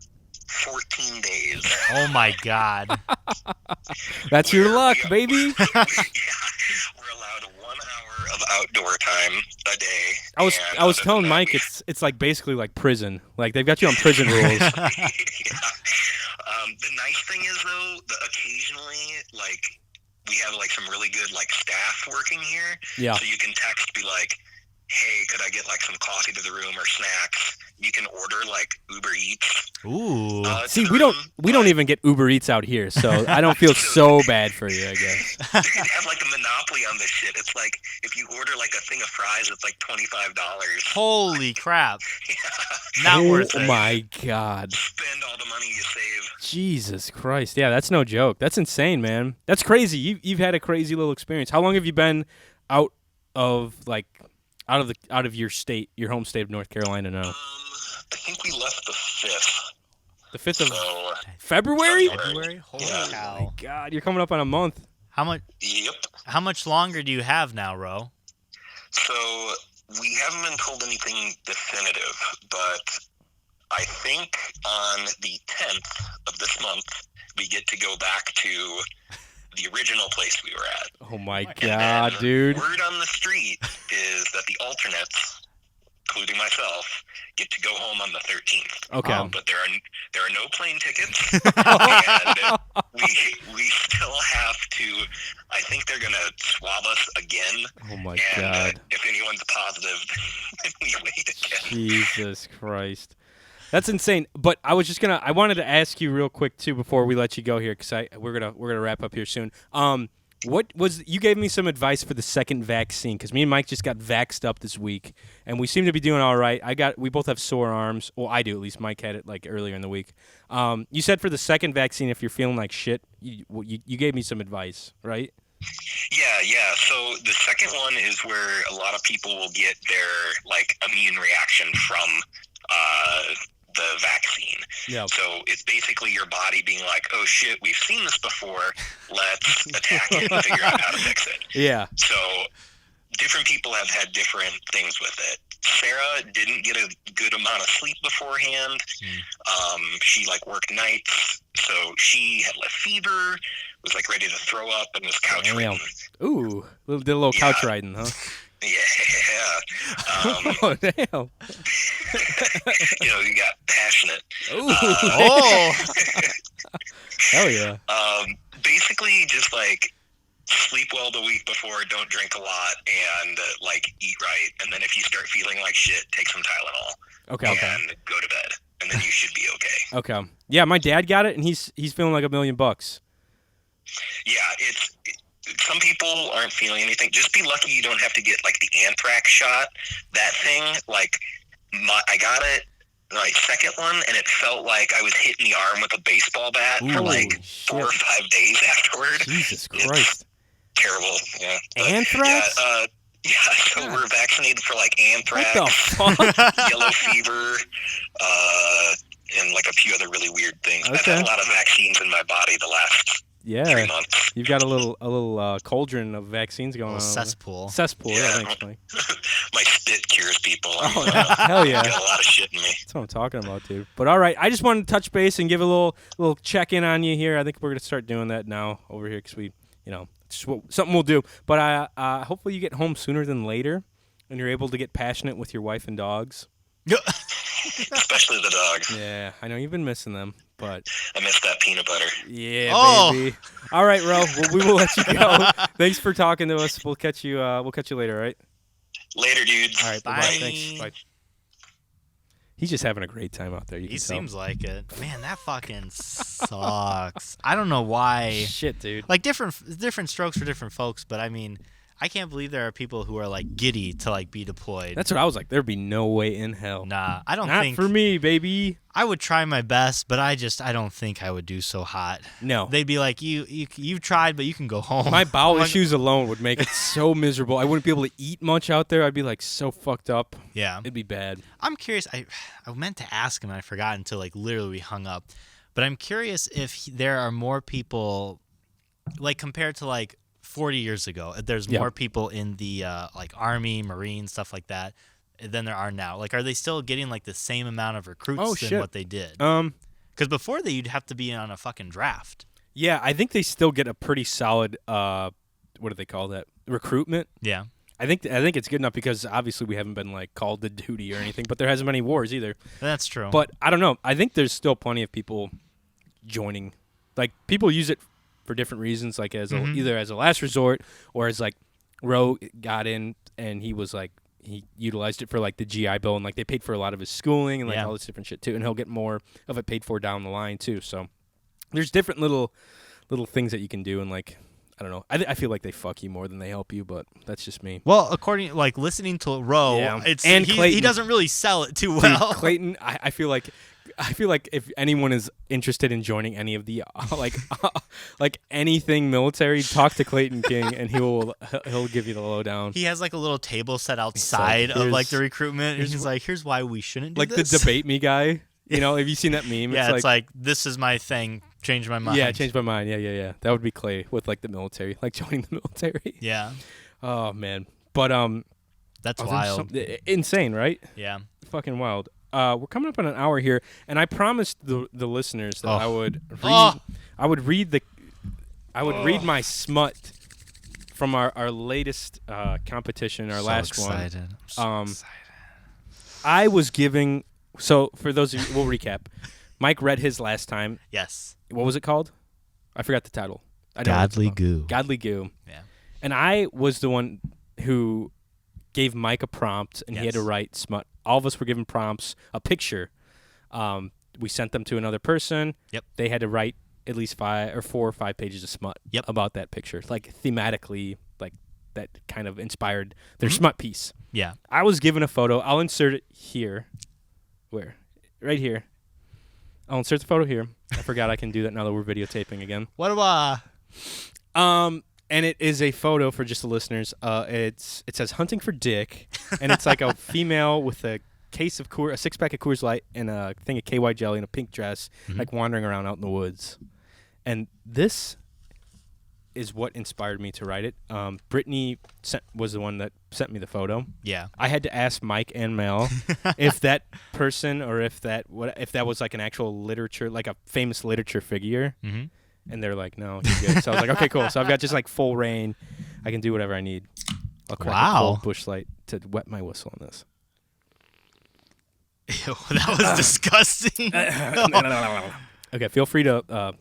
14 days. Oh my god. That's your luck, baby. Yeah, we're allowed 1 hour of outdoor time a day. I was and telling other than that, Mike it's like basically like prison. Like they've got you on prison rules. yeah. The nice thing is though, occasionally like we have like some really good like staff working here. Yeah. So you can text, be like, hey, could I get like some coffee to the room or snacks? You can order like Uber Eats. Ooh. to See, the we don't room, even get Uber Eats out here, so I don't feel so bad for you, I guess. They have like a monopoly on this shit. It's like if you order like a thing of fries, it's like $25. Holy crap. Not worth Oh it. my god. Spend all the money you save. Jesus Christ. Yeah, that's no joke. That's insane, man. That's crazy. You've had a crazy little experience. How long have you been out of your state, your home state of North Carolina now? I think we left the 5th. The 5th of So, February? February? Holy Yeah. cow. God, you're coming up on a month. How much longer do you have now, Ro? So we haven't been told anything definitive, but I think on the 10th of this month, we get to go back to the original place we were at. Oh my And god, then dude. Word on the street is that the alternates, including myself, get to go home on the 13th. Okay. But there are no plane tickets, and we still have to. I think they're gonna swab us again. Oh my And god. if anyone's positive, then we wait again. Jesus Christ. That's insane. But I wanted to ask you real quick too before we let you go here, because we're gonna wrap up here soon. You gave me some advice for the second vaccine, because me and Mike just got vaxxed up this week, and we seem to be doing all right. We both have sore arms. Well, I do at least. Mike had it like earlier in the week. You said for the second vaccine, if you're feeling like shit, you gave me some advice, right? Yeah. So the second one is where a lot of people will get their like immune reaction from the vaccine. Yeah. So it's basically your body being like, oh shit, we've seen this before. Let's attack it and figure out how to fix it. Yeah. So different people have had different things with it. Sarah didn't get a good amount of sleep beforehand. She like worked nights, so she had a fever, was like ready to throw up, and was couch ridden. Ooh, did a little couch riding, huh? Yeah. Oh damn. You got passionate. Ooh. Oh. Hell yeah. Basically, just like sleep well the week before, don't drink a lot, and like eat right. And then if you start feeling like shit, take some Tylenol. Okay. And go to bed, and then you should be okay. Okay. Yeah, my dad got it, and he's feeling like $1 million. Yeah, some people aren't feeling anything. Just be lucky you don't have to get like the anthrax shot. That thing, like, I got it. Like second one, and it felt like I was hitting the arm with a baseball bat for like 4 or 5 days afterward. Jesus Christ. It's terrible. Yeah. Anthrax? Yeah, so we're vaccinated for like anthrax, What the fuck? yellow fever, and like a few other really weird things. Okay. I've had a lot of vaccines in my body the last 3 months. You've got a little cauldron of vaccines going on. Cesspool. Cesspool, yeah, thanks, Mike. My spit cures people. Oh, hell yeah. I've got a lot of shit in me. That's what I'm talking about, dude. But all right, I just wanted to touch base and give a little check-in on you here. I think we're going to start doing that now over here because we, it's something we'll do. But hopefully you get home sooner than later and you're able to get passionate with your wife and dogs. Especially the dog. Yeah, I know you've been missing them, but I miss that peanut butter. Yeah, baby. All right, Ro. Well, we will let you go. Thanks for talking to us. We'll catch you. We'll catch you later. All right. Later, dudes. All right. Bye. Thanks. Bye. He's just having a great time out there. He seems like it. Man, that fucking sucks. I don't know why. Shit, dude. Like different strokes for different folks, but I mean, I can't believe there are people who are like giddy to like be deployed. That's what I was like. There'd be no way in hell. Nah, I don't Not think. Not for me, baby. I would try my best, but I don't think I would do so hot. No. They'd be like, you've tried, but you can go home. My bowel issues alone would make it so miserable. I wouldn't be able to eat much out there. I'd be like so fucked up. Yeah. It'd be bad. I'm curious. I meant to ask him and I forgot until like literally we hung up. But I'm curious if there are more people, like compared to like 40 years ago, there's more people in the like Army, Marines, stuff like that than there are now. Like, are they still getting like the same amount of recruits than what they did? Because before you'd have to be on a fucking draft. Yeah, I think they still get a pretty solid, what do they call that? Recruitment. Yeah. I think it's good enough because obviously we haven't been like called to duty or anything, but there hasn't been any wars either. That's true. But I don't know. I think there's still plenty of people joining. Like people use it for different reasons, like as either as a last resort or as like Ro got in and he was like he utilized it for like the GI Bill and like they paid for a lot of his schooling and like all this different shit too, and he'll get more of it paid for down the line too. So there's different little things that you can do, and like I don't know. I feel like they fuck you more than they help you, but that's just me. Well, according like listening to Ro, he doesn't really sell it too well. Dude, Clayton, I feel like if anyone is interested in joining any of the like anything military, talk to Clayton King and he'll give you the lowdown. He has like a little table set outside of like the recruitment, and he's like, "Here's why we shouldn't do like this." The debate me guy. You know, have you seen that meme? Yeah, it's like this is my thing. Change my mind. Yeah, change my mind. Yeah. That would be Clay with like the military, like joining the military. Yeah. Oh man, but that's wild. Insane, right? Yeah. Fucking wild. We're coming up on an hour here, and I promised the listeners that I would read my smut from our latest competition, our last one. I'm so excited. I was giving. So for those of you, we'll recap. Mike read his last time. Yes. What was it called? I forgot the title. Godly Goo. Godly Goo. Yeah. And I was the one who gave Mike a prompt, and he had to write smut. All of us were given prompts, a picture. We sent them to another person. Yep. They had to write at least 4 or 5 pages of smut about that picture, like thematically, like that kind of inspired their smut piece. Yeah. I was given a photo. I'll insert it here. Where? Right here. I'll insert the photo here. I forgot I can do that now that we're videotaping again. What about? And it is a photo for just the listeners. It says "Hunting for Dick," and it's like a female with a case of a 6-pack of Coors Light and a thing of KY jelly and a pink dress, like wandering around out in the woods. And this is what inspired me to write it. Brittany was the one that sent me the photo. Yeah. I had to ask Mike and Mel if that person or if that was like an actual literature, like a famous literature figure. Mm-hmm. And they're like, no, you're good. So I was like, okay, cool. So I've got just like full reign. I can do whatever I need. I'll crack a cold bush light to wet my whistle on this. Ew, that was disgusting. Okay, feel free to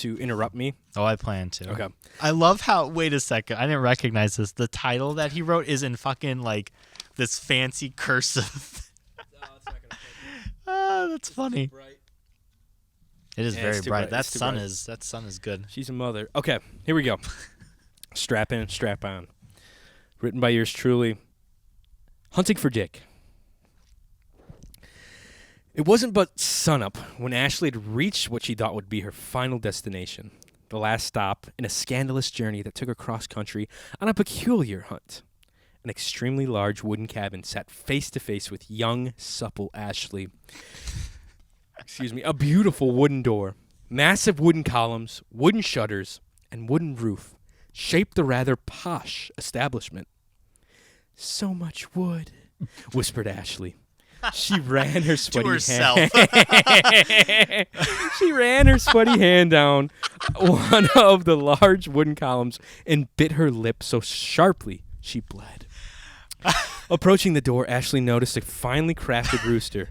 interrupt me. Oh, I plan to. Okay. I love how, wait a second, I didn't recognize this. The title that he wrote is in fucking like this fancy cursive. No, it's not gonna fit. That's funny. It is very bright. That sun is good. She's a mother. Okay, here we go. Strap in, strap on. Written by yours truly, Hunting for Dick. It wasn't but sunup when Ashley had reached what she thought would be her final destination, the last stop in a scandalous journey that took her cross-country on a peculiar hunt. An extremely large wooden cabin sat face-to-face with young, supple Ashley. A beautiful wooden door, massive wooden columns, wooden shutters, and wooden roof shaped the rather posh establishment. "So much wood," whispered Ashley. She ran her sweaty hand. She ran her sweaty hand down one of the large wooden columns and bit her lip so sharply she bled. Approaching the door, Ashley noticed a finely crafted rooster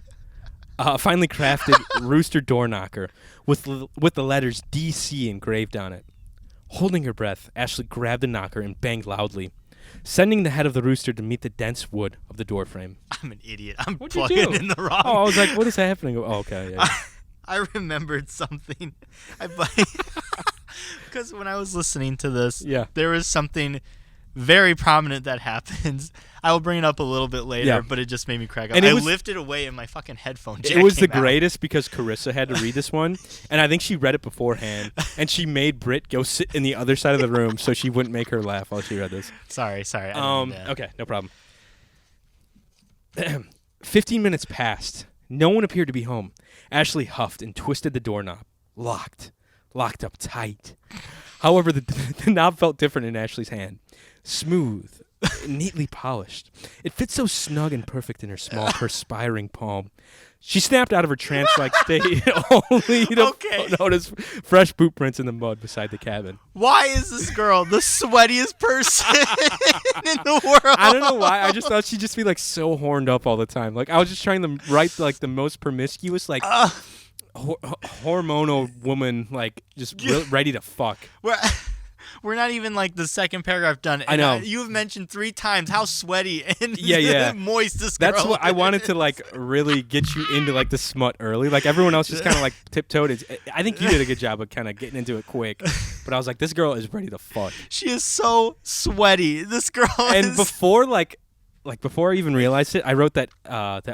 door knocker with the letters DC engraved on it. Holding her breath, Ashley grabbed the knocker and banged loudly, sending the head of the rooster to meet the dense wood of the doorframe. I'm an idiot. I'm What'd you plugging do? in the wrong. Oh, I was like, what is happening? Oh, okay. Yeah. I remembered something. Because when I was listening to this, there was something very prominent that happens. I will bring it up a little bit later, but it just made me crack up. And I lifted away and my fucking headphone jack It was the came out. greatest because Carissa had to read this one, and I think she read it beforehand, and she made Britt go sit in the other side of the room so she wouldn't make her laugh while she read this. Sorry. I didn't mean that. Okay, no problem. 15 minutes passed. No one appeared to be home. Ashley huffed and twisted the doorknob. Locked up tight. However, the knob felt different in Ashley's hand. Smooth, neatly polished. It fit so snug and perfect in her small, perspiring palm. She snapped out of her trance-like state, only to notice fresh boot prints in the mud beside the cabin. Why is this girl the sweatiest person in the world? I don't know why. I just thought she'd just be like so horned up all the time. Like I was just trying to write like the most promiscuous, like hormonal woman, like just ready to fuck. We're not even like the second paragraph done. I know. You've mentioned 3 times how sweaty and moist this girl is. That's what I wanted to like really get you into like the smut early. Like everyone else just kind of like tiptoed. I think you did a good job of kind of getting into it quick. But I was like, this girl is ready to fuck. She is so sweaty. This girl and before before I even realized it, I wrote that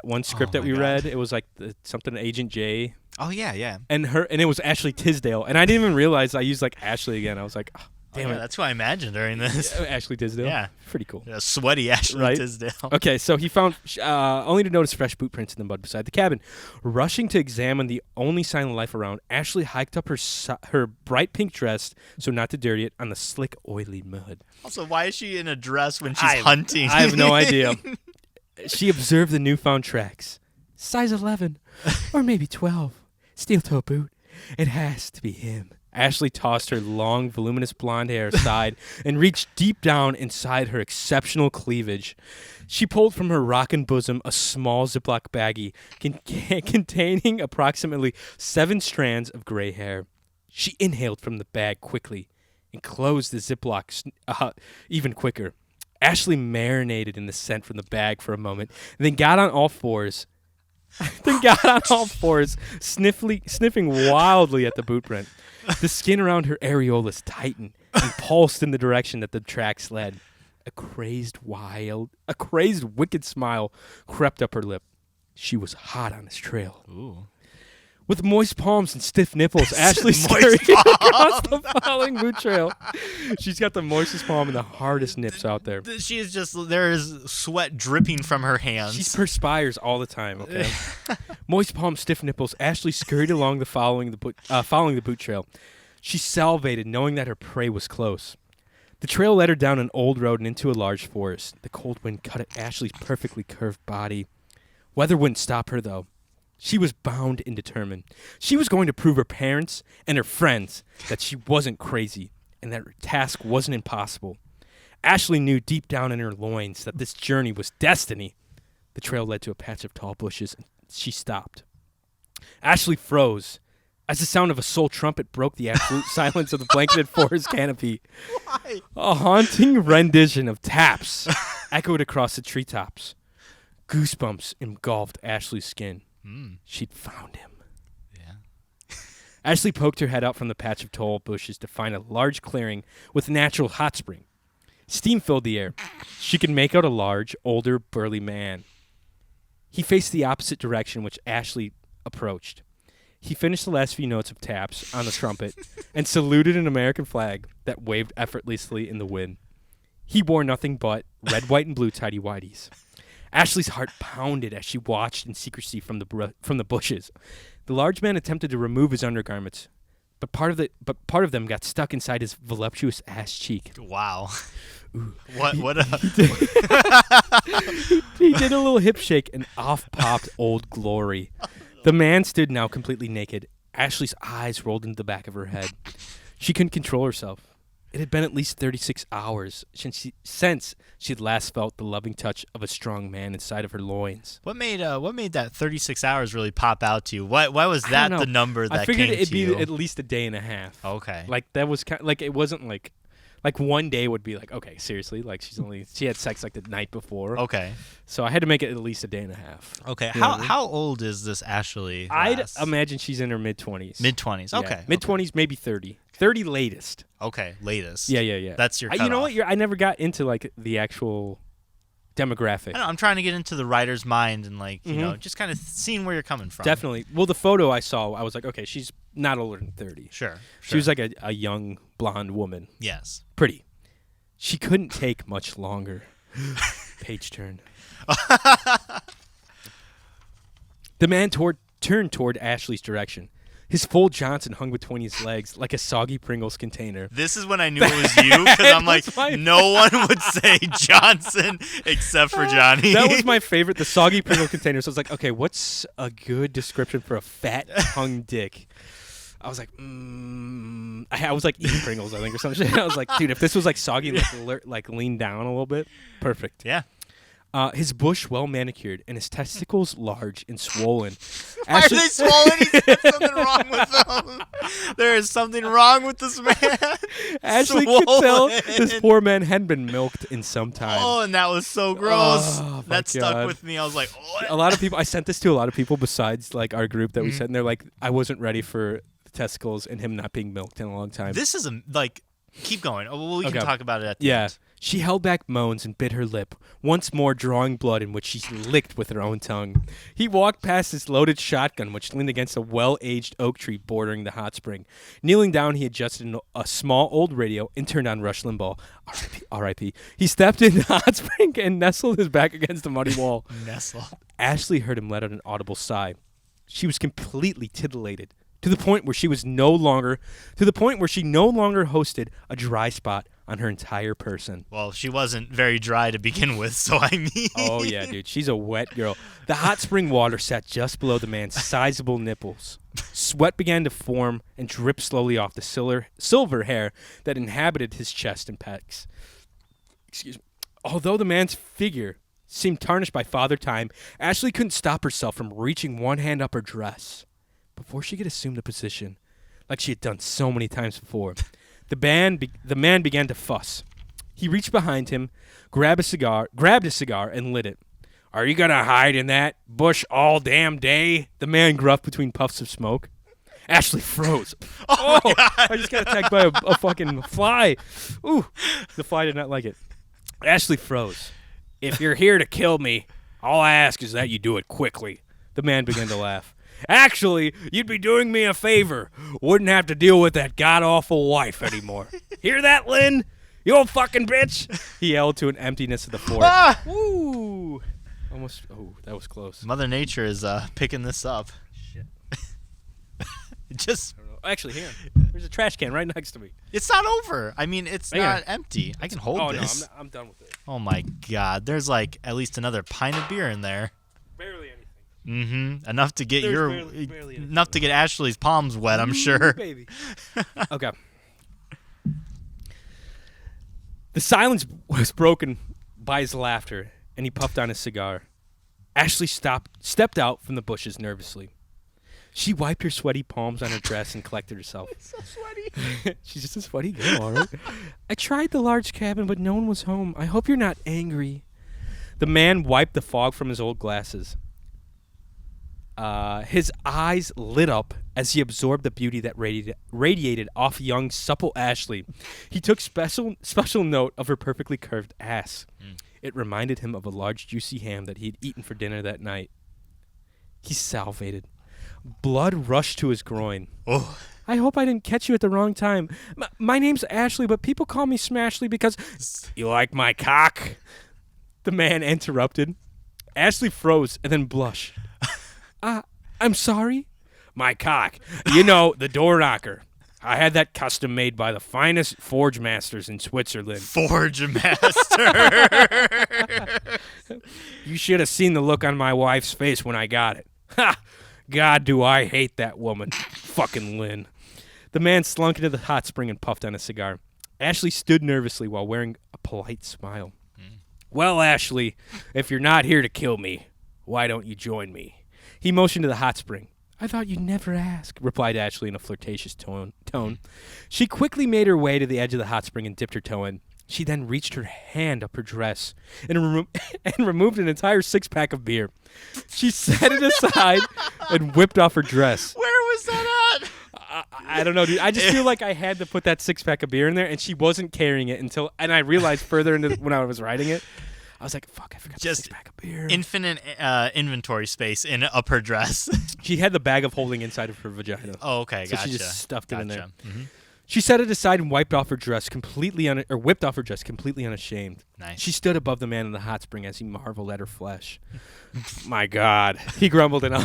one script that we read. It was like something Agent J. Oh yeah. And it was Ashley Tisdale. And I didn't even realize I used like Ashley again. I was like, oh, damn it. That's what I imagined during this. Ashley Tisdale? Yeah. Pretty cool. Yeah, sweaty Ashley Tisdale. Okay, so he found, only to notice fresh boot prints in the mud beside the cabin. Rushing to examine the only sign of life around, Ashley hiked up her bright pink dress so not to dirty it on the slick, oily mud. Also, why is she in a dress when she's hunting? I have no idea. She observed the newfound tracks. Size 11, or maybe 12. Steel-toe boot. It has to be him. Ashley tossed her long, voluminous blonde hair aside and reached deep down inside her exceptional cleavage. She pulled from her rockin' bosom a small Ziploc baggie containing approximately 7 strands of gray hair. She inhaled from the bag quickly and closed the Ziploc even quicker. Ashley marinated in the scent from the bag for a moment, and then got on all fours, sniffing wildly at the boot print. The skin around her areolas tightened and pulsed in the direction that the tracks led. A crazed, wicked smile crept up her lip. She was hot on his trail. Ooh. With moist palms and stiff nipples, Ashley scurried across the following boot trail. She's got the moistest palm and the hardest nips out there. She is there is sweat dripping from her hands. She perspires all the time, okay? Moist palms, stiff nipples, Ashley scurried along following the boot trail. She salivated, knowing that her prey was close. The trail led her down an old road and into a large forest. The cold wind cut at Ashley's perfectly curved body. Weather wouldn't stop her, though. She was bound and determined. She was going to prove her parents and her friends that she wasn't crazy and that her task wasn't impossible. Ashley knew deep down in her loins that this journey was destiny. The trail led to a patch of tall bushes, and she stopped. Ashley froze as the sound of a soul trumpet broke the absolute silence of the blanketed forest canopy. Why? A haunting rendition of taps echoed across the treetops. Goosebumps engulfed Ashley's skin. She'd found him. Yeah. Ashley poked her head out from the patch of tall bushes to find a large clearing with a natural hot spring. Steam filled the air. She could make out a large, older, burly man. He faced the opposite direction which Ashley approached. He finished the last few notes of taps on the trumpet and saluted an American flag that waved effortlessly in the wind. He wore nothing but red, white, and blue tighty-whities. Ashley's heart pounded as she watched in secrecy from the bushes. The large man attempted to remove his undergarments, but part of them got stuck inside his voluptuous ass cheek. Wow. Ooh. What a... He did a little hip shake and off popped Old Glory. The man stood now completely naked. Ashley's eyes rolled into the back of her head. She couldn't control herself. It had been at least 36 hours since she had last felt the loving touch of a strong man inside of her loins. What made that 36 hours really pop out to you? Why was that the number that came to you? I figured it'd be at least a day and a half. Okay. Like that was kind of, like it wasn't like one day would be like, okay, seriously, like she had sex like the night before. Okay. So I had to make it at least a day and a half. Okay. You know what I mean? How old is this Ashley? I'd imagine she's in her mid-20s. Mid-20s. Okay. Yeah, mid-20s, maybe 30. 30 latest. Okay, latest. Yeah. That's your cutoff. You know what? I never got into like the actual demographic. I know, I'm trying to get into the writer's mind and like, you know, just kind of seeing where you're coming from. Definitely. Well, the photo I saw, I was like, okay, she's not older than 30. Sure. She was like a young blonde woman. Yes. Pretty. She couldn't take much longer. Page turn. The man turned toward Ashley's direction. His full Johnson hung between his legs like a soggy Pringles container. This is when I knew it was you, because I'm like, no one would say Johnson except for Johnny. That was my favorite, the soggy Pringles container. So I was like, okay, what's a good description for a fat hung dick? I was like, I was like eating Pringles, I think, or some shit. I was like, dude, if this was like soggy, like lean down a little bit, perfect. Yeah. His bush well manicured and his testicles large and swollen. Why are they swollen? He said something wrong with them. There is something wrong with this man. Ashley could tell this poor man hadn't been milked in some time. Oh, and that was so gross. Oh, that stuck with me. I was like, what? A lot of people, I sent this to a lot of people besides like our group that we sent, and they're like, I wasn't ready for the testicles and him not being milked in a long time. This is keep going. Oh, we can talk about it at the end. She held back moans and bit her lip, once more drawing blood in which she licked with her own tongue. He walked past his loaded shotgun, which leaned against a well-aged oak tree bordering the hot spring. Kneeling down, he adjusted a small old radio and turned on Rush Limbaugh. R.I.P. He stepped in the hot spring and nestled his back against the muddy wall. Ashley heard him let out an audible sigh. She was completely titillated, to the point where she no longer hosted a dry spot on her entire person. Well, she wasn't very dry to begin with, so I mean. Oh, yeah, dude. She's a wet girl. The hot spring water sat just below the man's sizable nipples. Sweat began to form and drip slowly off the silver hair that inhabited his chest and pecs. Excuse me. Although the man's figure seemed tarnished by Father Time, Ashley couldn't stop herself from reaching one hand up her dress. Before she could assume the position, like she had done so many times before, the man began to fuss. He reached behind him, grabbed a cigar, and lit it. Are you gonna hide in that bush all damn day? The man gruffed between puffs of smoke. Ashley froze. Oh God. I just got attacked by a fucking fly. Ooh, the fly did not like it. Ashley froze. If you're here to kill me, all I ask is that you do it quickly. The man began to laugh. Actually, you'd be doing me a favor. Wouldn't have to deal with that god-awful wife anymore. Hear that, Lynn? You old fucking bitch? He yelled to an emptiness of the forest. Ah! Woo! Almost. Oh, that was close. Mother Nature is picking this up. Shit. Just. Actually, here. There's a trash can right next to me. It's not over. I mean, it's not empty. I can hold this. No, I'm done with it. Oh, my God. There's like at least another pint of beer in there. Barely anything. Mm-hmm. Enough to get barely enough to get Ashley's palms wet, I'm sure. Baby. Okay. The silence was broken by his laughter, and he puffed on his cigar. Ashley stepped out from the bushes nervously. She wiped her sweaty palms on her dress and collected herself. It's so sweaty. She's just a sweaty girl, all right? I tried the large cabin, but no one was home. I hope you're not angry. The man wiped the fog from his old glasses. His eyes lit up as he absorbed the beauty that radiated off young, supple Ashley. He took special note of her perfectly curved ass. It reminded him of a large, juicy ham that he had eaten for dinner that night. He salivated. Blood rushed to his groin. Oh. I hope I didn't catch you at the wrong time. My name's Ashley, but people call me Smashley because... You like my cock? The man interrupted. Ashley froze and then blushed. I'm sorry? My cock. You know, the door knocker. I had that custom made by the finest forge masters in Switzerland. Forge master. You should have seen the look on my wife's face when I got it. Ha! God, do I hate that woman. Fucking Lynn. The man slunk into the hot spring and puffed on a cigar. Ashley stood nervously while wearing a polite smile. Well, Ashley, if you're not here to kill me, why don't you join me? He motioned to the hot spring. I thought you'd never ask, replied Ashley in a flirtatious tone. She quickly made her way to the edge of the hot spring and dipped her toe in. She then reached her hand up her dress and removed an entire six-pack of beer. She set it aside and whipped off her dress. Where was that at? I don't know, dude. I just feel like I had to put that six-pack of beer in there, and she wasn't carrying it and I realized further into when I was writing it, I was like, fuck, I forgot the six-pack of beer. Infinite inventory space in up her dress. She had the bag of holding inside of her vagina. Oh, okay, so gotcha. she just stuffed it in there. Mm-hmm. She set it aside and whipped off her dress completely unashamed. Nice. She stood above the man in the hot spring as he marveled at her flesh. My God, he grumbled and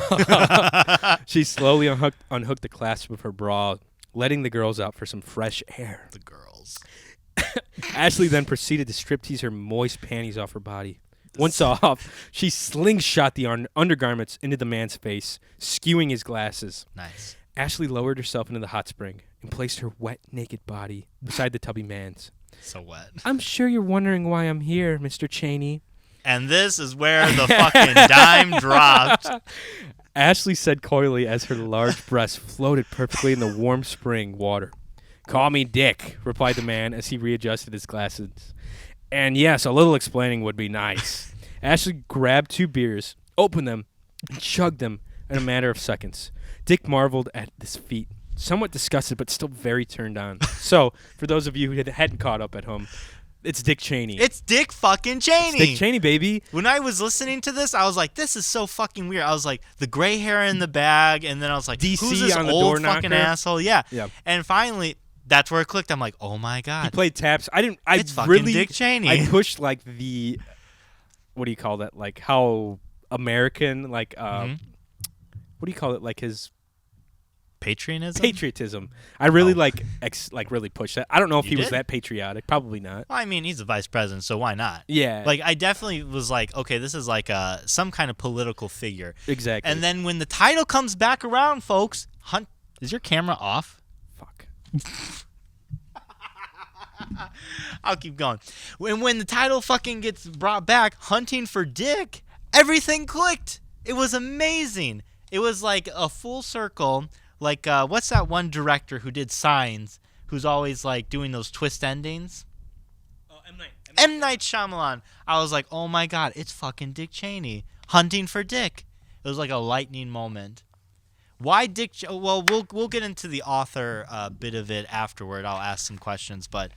she slowly unhooked the clasp of her bra, letting the girls out for some fresh air. The girls. Ashley then proceeded to striptease her moist panties off her body. Once off, she slingshot the undergarments into the man's face, skewing his glasses. Nice. Ashley lowered herself into the hot spring and placed her wet, naked body beside the tubby man's. So wet. I'm sure you're wondering why I'm here, Mr. Cheney. And this is where the fucking dime dropped. Ashley said coyly as her large breasts floated perfectly in the warm spring water. Call me Dick, replied the man as he readjusted his glasses. And yes, a little explaining would be nice. Ashley grabbed 2 beers, opened them, and chugged them in a matter of seconds. Dick marveled at this feat, somewhat disgusted but still very turned on. So, for those of you who hadn't caught up at home, it's Dick Cheney. It's Dick fucking Cheney. It's Dick Cheney, baby. When I was listening to this, I was like, this is so fucking weird. I was like, the gray hair in the bag, and then I was like, DC who's this on the old door fucking knocker? asshole? Yeah. Yeah. And finally, that's where it clicked. I'm like, oh my God. He played taps. It's fucking Dick Cheney. I pushed like the, what do you call that? Like how American, like, what do you call it? Like his patriotism. I really really pushed that. I don't know if he was that patriotic. Probably not. Well, I mean, he's the vice president, so why not? Yeah. Like, I definitely was like, okay, this is like some kind of political figure. Exactly. And then when the title comes back around, folks, is your camera off? Fuck. I'll keep going. When the title fucking gets brought back, Hunting for Dick, everything clicked. It was amazing. It was like a full circle. Like, what's that one director who did Signs, who's always, like, doing those twist endings? Oh, M. Night. M. Night Shyamalan. I was like, oh, my God, it's fucking Dick Cheney. Hunting for Dick. It was like a lightning moment. Why Dick... Well, we'll get into the author bit of it afterward. I'll ask some questions, but...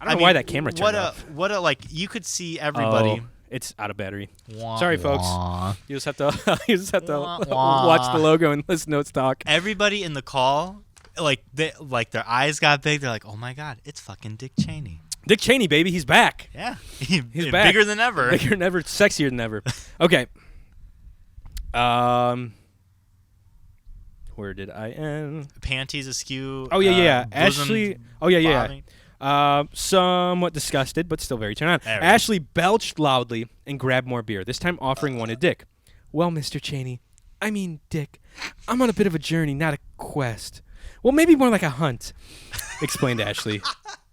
I don't know why that camera turned off. Like, you could see everybody... Oh, it's out of battery. Wah, Sorry, folks. wah. You just have to Wah, wah. watch the logo and listen to us talk. Everybody in the call, like their eyes got big. They're like, "Oh my God, it's fucking Dick Cheney." Dick Cheney, baby, he's back. Yeah, He's back. Bigger than ever. Bigger than ever, sexier than ever. Okay. Where did I end? Panties askew. Oh yeah. bosom Ashley. Oh yeah. bobbing. Somewhat disgusted, but still very turned on. Ashley belched loudly and grabbed more beer, this time offering one to Dick. Well, Mr. Cheney, I mean, Dick, I'm on a bit of a journey, not a quest. Well, maybe more like a hunt, explained Ashley.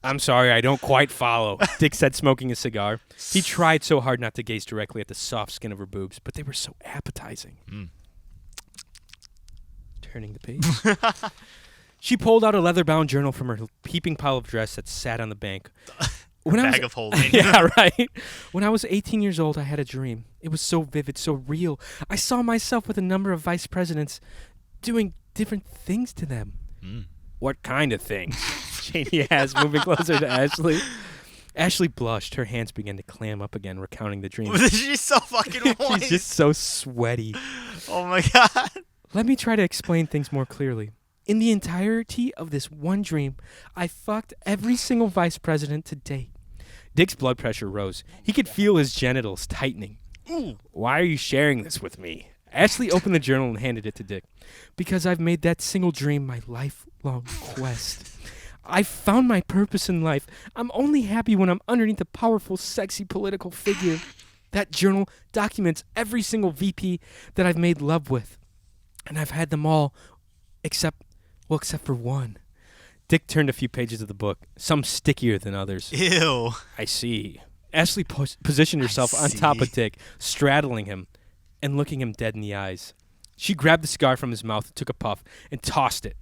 I'm sorry, I don't quite follow, Dick said, smoking a cigar. He tried so hard not to gaze directly at the soft skin of her boobs, but they were so appetizing. Turning the page. She pulled out a leather-bound journal from her heaping pile of dress that sat on the bank. bag of holding. Yeah, right. When I was 18 years old, I had a dream. It was so vivid, so real. I saw myself with a number of vice presidents doing different things to them. What kind of things? Janie asked, moving closer to Ashley. Ashley blushed. Her hands began to clam up again, recounting the dream. She's so fucking white. She's just so sweaty. Oh, my God. Let me try to explain things more clearly. In the entirety of this one dream, I fucked every single vice president to date. Dick's blood pressure rose. He could feel his genitals tightening. Ooh. Why are you sharing this with me? Ashley opened the journal and handed it to Dick. Because I've made that single dream my lifelong quest. I've found my purpose in life. I'm only happy when I'm underneath a powerful, sexy political figure. That journal documents every single VP that I've made love with. And I've had them all, except for one. Dick turned a few pages of the book, some stickier than others. Ew. I see. Ashley positioned herself on top of Dick, straddling him and looking him dead in the eyes. She grabbed the cigar from his mouth, took a puff, and tossed it.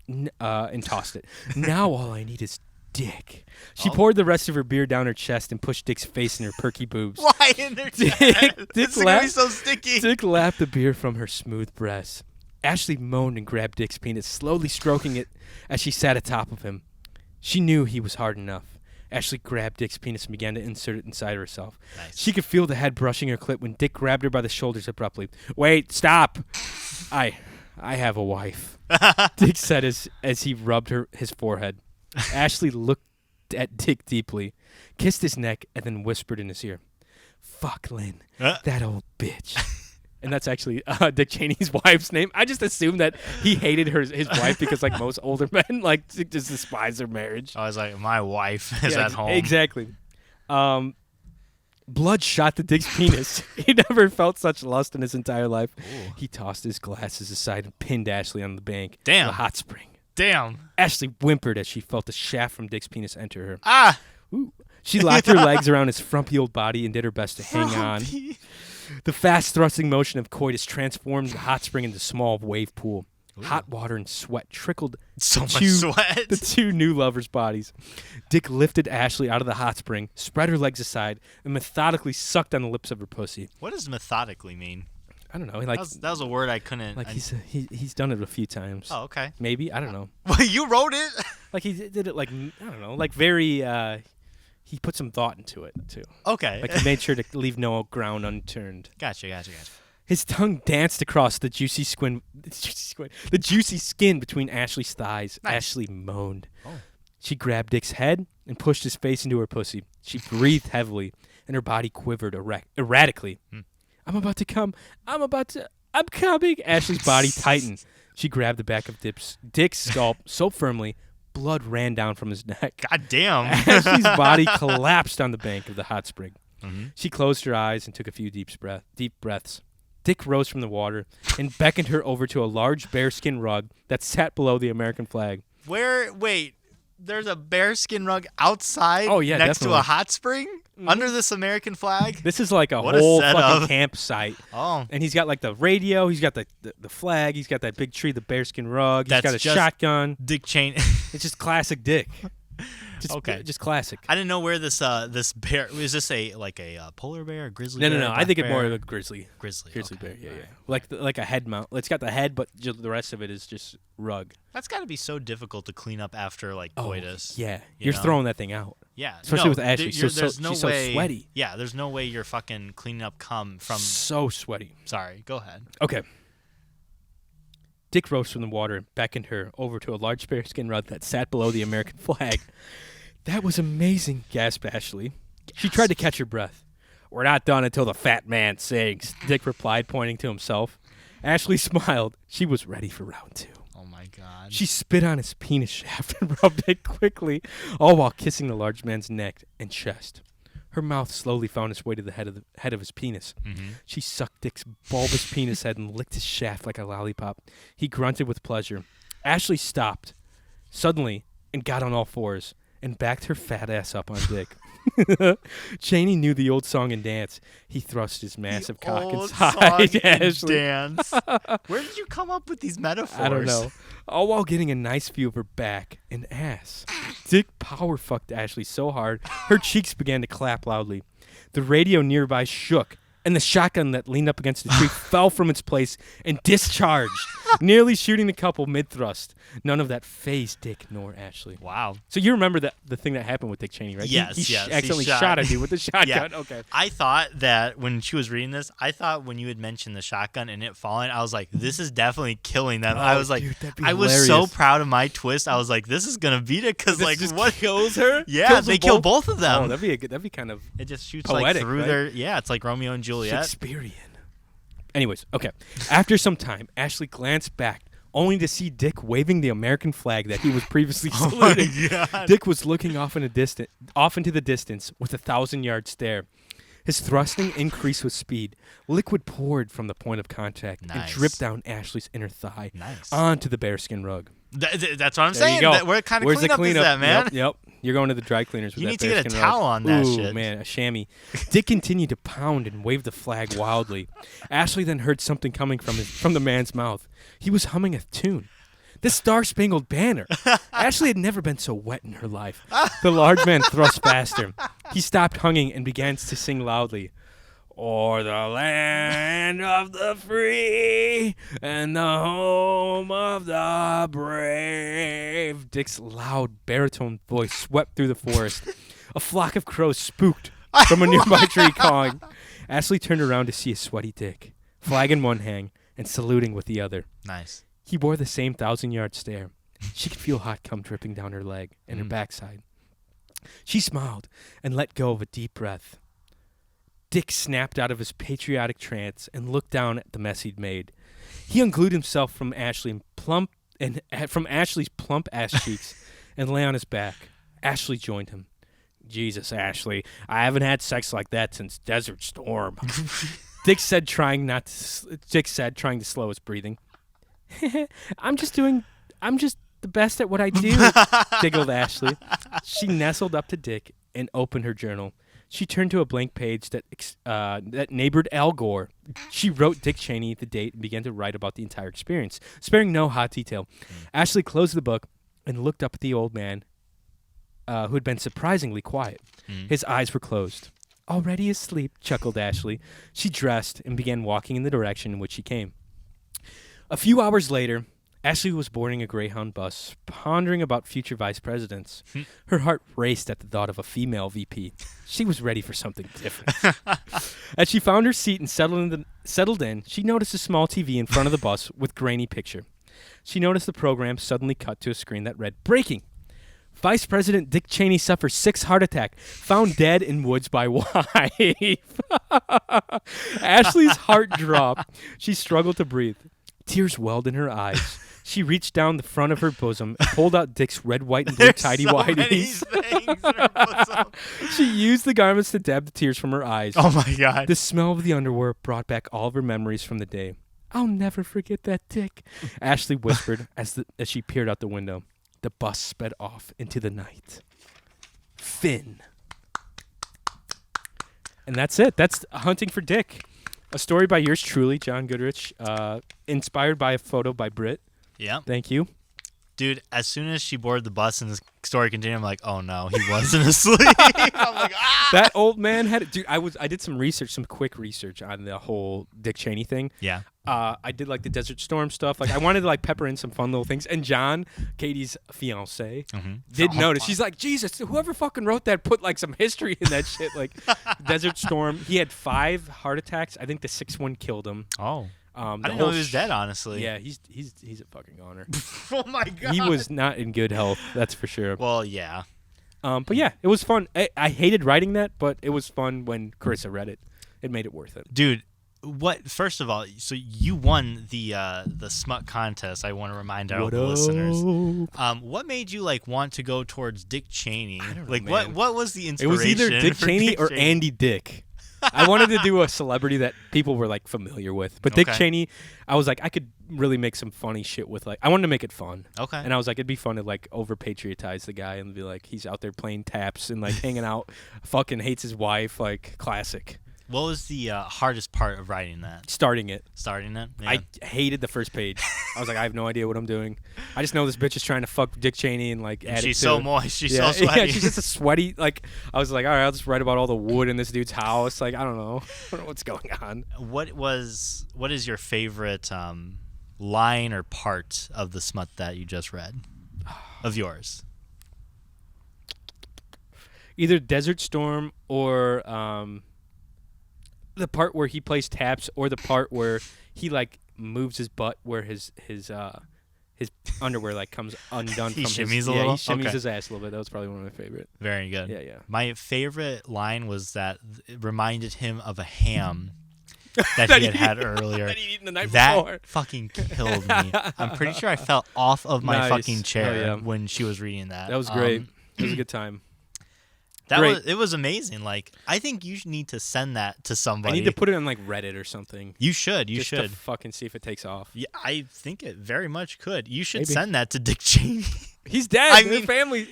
Now all I need is Dick. She poured the rest of her beer down her chest and pushed Dick's face in her perky boobs. Why in her chest? This is going to be so sticky. Dick lapped the beer from her smooth breast. Ashley moaned and grabbed Dick's penis, slowly stroking it as she sat atop of him. She knew he was hard enough. Ashley grabbed Dick's penis and began to insert it inside herself. Nice. She could feel the head brushing her clit when Dick grabbed her by the shoulders abruptly. Wait, stop! I have a wife, Dick said as he rubbed his forehead. Ashley looked at Dick deeply, kissed his neck, and then whispered in his ear, "Fuck Lynn, that old bitch." And that's actually Dick Cheney's wife's name. I just assumed that he hated his wife because, like most older men, like just despise their marriage. I was like, my wife is at home. Exactly. Blood shot to Dick's penis. He never felt such lust in his entire life. Ooh. He tossed his glasses aside and pinned Ashley on the bank. Damn. Of a hot spring. Damn. Ashley whimpered as she felt a shaft from Dick's penis enter her. Ah. Ooh. She locked her legs around his frumpy old body and did her best to hang on. The fast thrusting motion of coitus transformed the hot spring into a small wave pool. Ooh. Hot water and sweat trickled the two new lovers' bodies. Dick lifted Ashley out of the hot spring, spread her legs aside, and methodically sucked on the lips of her pussy. What does methodically mean? I don't know. Like that was a word I couldn't. Like he's done it a few times. Oh, okay. Maybe, I don't know. Well, you wrote it. Like he did it like, I don't know, like very. He put some thought into it too. Okay. Like he made sure to leave no ground unturned. Gotcha. His tongue danced across the juicy skin between Ashley's thighs. Nice. Ashley moaned. Oh. She grabbed Dick's head and pushed his face into her pussy. She breathed heavily, and her body quivered erratically. I'm about to come. I'm coming. Ashley's body tightened. She grabbed the back of Dick's scalp so firmly, blood ran down from his neck. God damn. Ashley's body collapsed on the bank of the hot spring. Mm-hmm. She closed her eyes and took a few deep breaths. Dick rose from the water and beckoned her over to a large bearskin rug that sat below the American flag. Wait, there's a bearskin rug outside next to a hot spring? Mm-hmm. Under this American flag? This is like a whole fucking campsite. Oh. And he's got like the radio, he's got the flag, he's got that big tree, the bearskin rug, he's got a shotgun. Dick Cheney. It's just classic Dick. Okay. Just classic. I didn't know where this bear is. This a polar bear, a grizzly bear? No. I think it's more of a grizzly. Grizzly bear. Yeah. Like a head mount. It's got the head, but the rest of it is just rug. That's got to be so difficult to clean up after coitus. Yeah, you're throwing that thing out. Yeah, especially with Ashley. She's so sweaty. Yeah, there's no way you're fucking cleaning up cum from. So sweaty. Sorry, go ahead. Okay. Dick rose from the water and beckoned her over to a large bearskin rug that sat below the American flag. That was amazing, gasped Ashley. She tried to catch her breath. We're not done until the fat man sings, Dick replied, pointing to himself. Ashley smiled. She was ready for round 2. Oh, my God. She spit on his penis shaft and rubbed it quickly, all while kissing the large man's neck and chest. Her mouth slowly found its way to the head of his penis. Mm-hmm. She sucked Dick's bulbous penis head and licked his shaft like a lollipop. He grunted with pleasure. Ashley stopped suddenly and got on all fours and backed her fat ass up on Dick. Cheney knew the old song and dance. He thrust his massive cock Old inside song and Ashley. dance. Where did you come up with these metaphors? I don't know. All while getting a nice view of her back and ass. Dick power fucked Ashley so hard, her cheeks began to clap loudly. The radio nearby shook, and the shotgun that leaned up against the tree fell from its place and discharged, nearly shooting the couple mid-thrust. None of that fazed Dick nor Ashley. Wow. So you remember the thing that happened with Dick Cheney, right? Yes, he yes. accidentally shot a dude with the shotgun. Yeah. Okay. I thought that when she was reading this, I thought when you had mentioned the shotgun and it falling, I was like, this is definitely killing them. I was like, dude, that'd be I was so hilarious. proud of my twist. I was like, this is going to beat it because, like, just what kills her? Yeah, Kills they them kill both of them. Oh, that'd be kind of It just shoots poetic, like through right? their. Yeah, it's like Romeo and Juliet. Shakespearean. Anyways, okay. After some time, Ashley glanced back, only to see Dick waving the American flag that he was previously saluting. God. Dick was looking off into the distance with a 1,000-yard stare. His thrusting increased with speed. Liquid poured from the point of contact and Nice. dripped down Ashley's inner thigh Nice. onto the bearskin rug. That's what I'm There you saying. go. What kind of Where's the cleanup is that, man? Yep. You're going to the dry cleaners with You that need to get a bearskin towel rug. on that Ooh, shit. man, a chamois. Dick continued to pound and wave the flag wildly. Ashley then heard something coming from the man's mouth. He was humming a tune. The Star-Spangled Banner. Ashley had never been so wet in her life. The large man thrust faster. He stopped humming and began to sing loudly. O'er the land of the free and the home of the brave. Dick's loud baritone voice swept through the forest. A flock of crows spooked from a nearby tree cawing. Ashley turned around to see a sweaty Dick, flag in one hand and saluting with the other. Nice. He bore the same 1,000-yard stare. She could feel hot cum dripping down her leg and her backside. She smiled and let go of a deep breath. Dick snapped out of his patriotic trance and looked down at the mess he'd made. He unglued himself from Ashley's plump ass cheeks and lay on his back. Ashley joined him. Jesus, Ashley, I haven't had sex like that since Desert Storm. Dick said, trying to slow his breathing. I'm just the best at what I do, giggled Ashley. She nestled up to Dick and opened her journal. She turned to a blank page that neighbored Al Gore. She wrote Dick Cheney the date and began to write about the entire experience, sparing no hot detail. Ashley closed the book and looked up at the old man, who had been surprisingly quiet. His eyes were closed. Already asleep, chuckled Ashley. She dressed and began walking in the direction in which she came. A few hours later, Ashley was boarding a Greyhound bus, pondering about future vice presidents. Her heart raced at the thought of a female VP. She was ready for something different. As she found her seat and settled in, she noticed a small TV in front of the bus with grainy picture. She noticed the program suddenly cut to a screen that read, "Breaking! Vice President Dick Cheney suffers 6th heart attack, found dead in woods by wife." Ashley's heart dropped. She struggled to breathe. Tears welled in her eyes. She reached down the front of her bosom and pulled out Dick's red, white, and blue tidy whities. She used the garments to dab the tears from her eyes. Oh, my God. The smell of the underwear brought back all of her memories from the day. I'll never forget that, Dick, Ashley whispered as she peered out the window. The bus sped off into the night. Finn. And that's it. That's Hunting for Dick. A story by yours truly, John Goodrich, inspired by a photo by Britt. Yeah. Thank you. Dude, as soon as she boarded the bus and the story continued, I'm like, oh no, he wasn't asleep. I'm like, ah! That old man had, dude, I did some quick research on the whole Dick Cheney thing. Yeah. I did like the Desert Storm stuff. Like I wanted to like pepper in some fun little things. And John, Katie's fiance, did notice. She's like, Jesus, whoever fucking wrote that put like some history in that shit. Like Desert Storm. He had 5 heart attacks. I think the 6th one killed him. Oh. I didn't know he was dead, honestly. Yeah, he's a fucking goner. Oh my God. He was not in good health, that's for sure. Well, yeah. But yeah, it was fun. I hated writing that, but it was fun when Carissa read it. It made it worth it. Dude, first of all, so you won the smut contest. I want to remind our listeners. What made you like want to go towards Dick Cheney? I don't know, like man. what was the It inspiration? was either Dick for Cheney Dick or Cheney? Andy Dick. I wanted to do a celebrity that people were like familiar with, but Dick Okay. Cheney, I was like, I could really make some funny shit with like. I wanted to make it fun. Okay. And I was like, it'd be fun to like over patriotize the guy and be like, he's out there playing taps and like hanging out, fucking hates his wife, like classic. What was the hardest part of writing that? Starting it. Starting it? Yeah. I hated the first page. I was like, I have no idea what I'm doing. I just know this bitch is trying to fuck Dick Cheney and like add She's it to so moist. She's yeah, so sweaty. Yeah, she's just a sweaty. Like I was like, all right, I'll just write about all the wood in this dude's house. Like I don't know what's going on. What is your favorite line or part of the smut that you just read of yours? Either Desert Storm or the part where he plays taps, or the part where he like moves his butt, where his underwear like comes undone He from shimmies his a little? he shimmies Okay. his ass a little bit. That was probably one of my favorite. Very good. Yeah, yeah. My favorite line was that it reminded him of a ham that he had earlier. That he'd eaten the night That before. fucking killed me. I'm pretty sure I fell off of my Nice. fucking chair Oh, yeah. when she was reading that. That was great. It was a good time. Great. It was amazing. Like, I think you need to send that to somebody. I need to put it on like Reddit or something. You should. just to fucking see if it takes off. Yeah, I think it very much could. You should Maybe. send that to Dick Cheney. He's dead. I their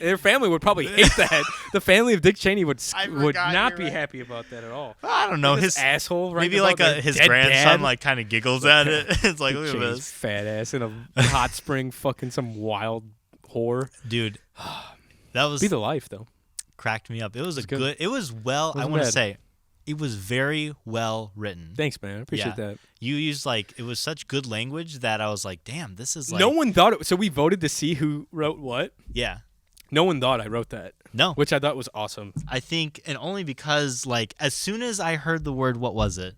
mean- family would probably hate that. The family of Dick Cheney would I would forgot, not you're be right. happy about that at all. I don't know. This His asshole, right? maybe like his grandson like kind of giggles at it. It's like, look at this, fat ass in a hot spring, fucking some wild whore. dude. That was Be the life though. cracked me up. It was a good. good. It was well. I Wasn't want to bad. say, it was very well written. Thanks, man. I appreciate that. You used it was such good language that I was like, damn, this is like. No one thought it. So we voted to see who wrote what. Yeah. No one thought I wrote that, No. which I thought was awesome. I think, and only because like as soon as I heard the word, what was it?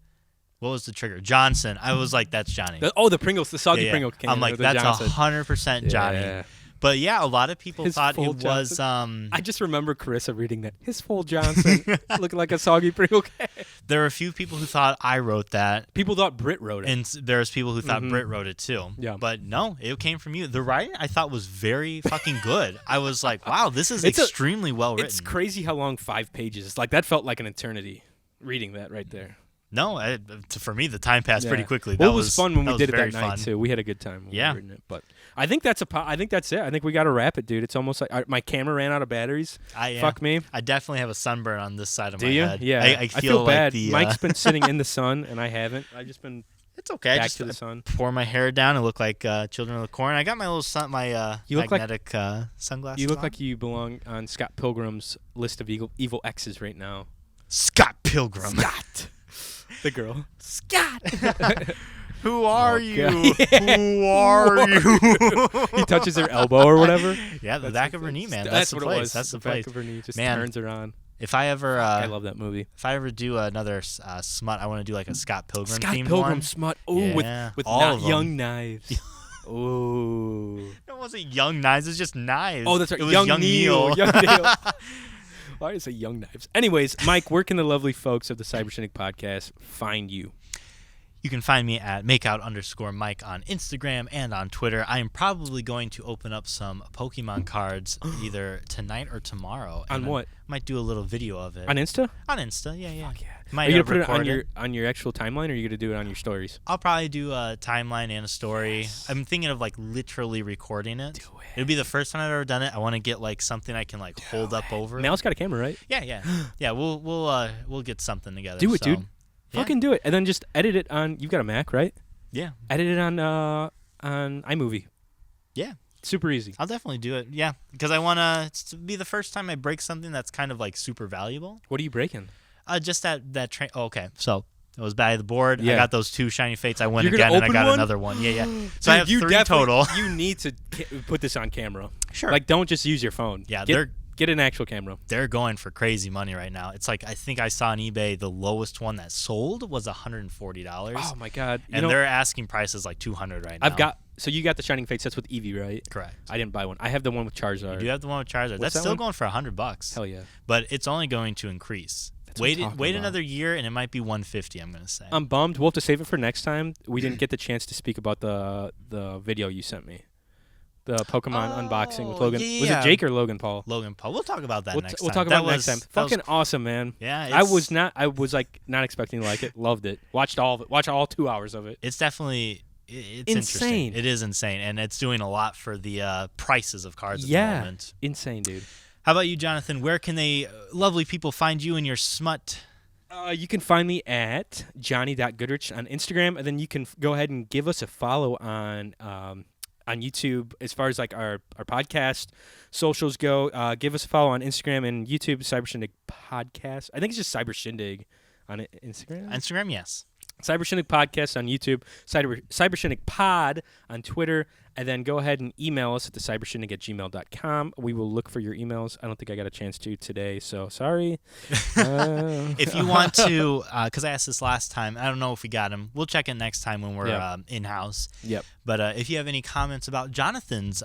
What was the trigger? Johnson. I was like, that's Johnny. The Pringles, the soggy Yeah, yeah. Pringle can. I'm like, that's 100% Johnny. Yeah. But yeah, a lot of people His thought full it was. I just remember Carissa reading that. His full Johnson looking like a soggy Pringle can. There were a few people who thought I wrote that, People thought Brit wrote it. and there's people who thought Britt wrote it too. Yeah. But no, it came from you. The writing I thought was very fucking good. I was like, wow, this is It's extremely well written. It's crazy how long 5 pages is. Like that felt like an eternity reading that right there. No, for me the time passed pretty quickly. Well, That it was fun when we did it very that night fun. too. We had a good time. When Yeah. we were reading it. But I think that's it. I think we got to wrap it, dude. It's almost like my camera ran out of batteries. Fuck me. I definitely have a sunburn on this side of Do my you? head. Yeah. I feel like bad. the Mike's been sitting in the sun and I haven't. I've just been it's okay. I back just to the sun. pour my hair down and look like Children of the Corn. I got my little You look like- magnetic sunglasses. You look on. like you belong on Scott Pilgrim's list of evil exes right now. Scott Pilgrim. Scott. The girl. Scott. Who are you? God. Who are you? He touches her elbow or whatever. Yeah, the back of her knee, man. That's That's the what place. it was. That's the back place. of her knee just Man. turns her on. If I ever, I love that movie. if I ever do another smut, I want to do like a Scott Pilgrim Scott themed Pilgrim one. smut. Oh, Yeah, with all of them. young knives. Oh. It wasn't Young Knives. It's just Knives. Oh, that's right. It was Young Young Neil. Neil. Young Neil. Why did I say Young Knives? Anyways, Mike, where can the lovely folks of the Cybershindig podcast find you? You can find me at makeout_Mike on Instagram and on Twitter. I am probably going to open up some Pokemon cards either tonight or tomorrow. On and what? I might do a little video of it. On Insta? On Insta, yeah. Fuck yeah. Might Are you gonna put it record on your actual timeline, or are you gonna do it on your stories? I'll probably do a timeline and a story. Yes. I'm thinking of like literally recording it. Do it. It'll be the first time I've ever done it. I want to get like something I can like hold up over. it. Mal's got a camera, right? Yeah. We'll get something together. Do it, so, dude. yeah. Fucking do it, and then just edit it on. You've got a Mac, right? Yeah. Edit it on iMovie. Yeah. Super easy. I'll definitely do it. Yeah, because I want to be the first time I break something that's kind of like super valuable. What are you breaking? Just that train. Oh, okay, so it was by the board. Yeah. I got those 2 shiny fates. I went You're gonna again and I open got one? another one. Yeah. So Dude, I have you 3 definitely- total. You need to put this on camera. Sure. Like, don't just use your phone. Yeah, get an actual camera. they're going for crazy money right now. It's like I think I saw on eBay the lowest one that sold was $140. Oh my god! And they're asking prices like $200 right now. So you got the Shining Fates. That's with Eevee, right? Correct. I didn't buy one. I have the one with Charizard. You do have the one with Charizard. What's That's that still one? going for $100. Hell yeah! But it's only going to increase. That's what I'm talking Wait about. another year and it might be $150. I'm gonna say. I'm bummed. We'll have to save it for next time. We didn't get the chance to speak about the video you sent me. The Pokemon unboxing with Logan. Yeah. Was it Jake or Logan Paul? Logan Paul. We'll talk about that next time. We'll talk about it next time. Fucking awesome, man. Yeah. I was not expecting to like it. Loved it. Watched all of it. Watched all 2 hours of it. It's definitely it's insane. Interesting. It is insane, and it's doing a lot for the prices of cards at the moment. Insane, dude. How about you, Jonathan? Where can they lovely people find you and your smut? You can find me at johnny.goodrich on Instagram, and then you can go ahead and give us a follow on YouTube as far as like our podcast socials go. Give us a follow on Instagram and YouTube, Cyber Shindig Podcast. I think it's just Cyber Shindig on Instagram. Instagram, yes. Cyber Shindig Podcast on YouTube, Cyber Shindig Pod on Twitter, and then go ahead and email us at thecybershindig@gmail.com. We will look for your emails. I don't think I got a chance to today, so sorry. If you want to, because I asked this last time, I don't know if we got them. We'll check it next time when we're in-house. Yep. But if you have any comments about Jonathan's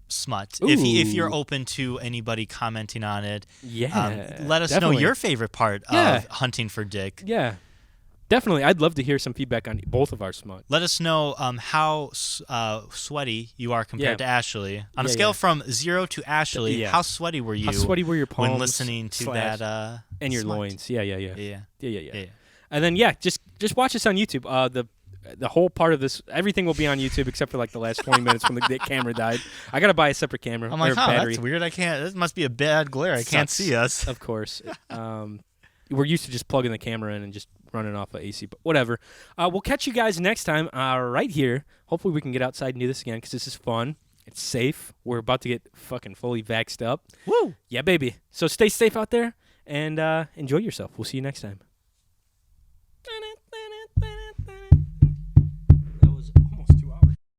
smut, if you're open to anybody commenting on it, let us know your favorite part of hunting for dick. Yeah. Definitely. I'd love to hear some feedback on both of our smut. Let us know how sweaty you are compared to Ashley. On a scale from 0 to Ashley, how sweaty were you? How sweaty were your palms when listening to that? And your smut? loins. Yeah. And then just watch us on YouTube. The whole part of this, everything will be on YouTube except for like the last 20 minutes when the camera died. I gotta buy a separate camera. I'm like, battery. That's weird. I can't. This must be a bad glare. I can't see us. Of course. We're used to just plugging the camera in and just running off of AC, but whatever. We'll catch you guys next time right here. Hopefully we can get outside and do this again because this is fun. It's safe. We're about to get fucking fully vaxxed up. Woo! Yeah, baby. So stay safe out there and enjoy yourself. We'll see you next time.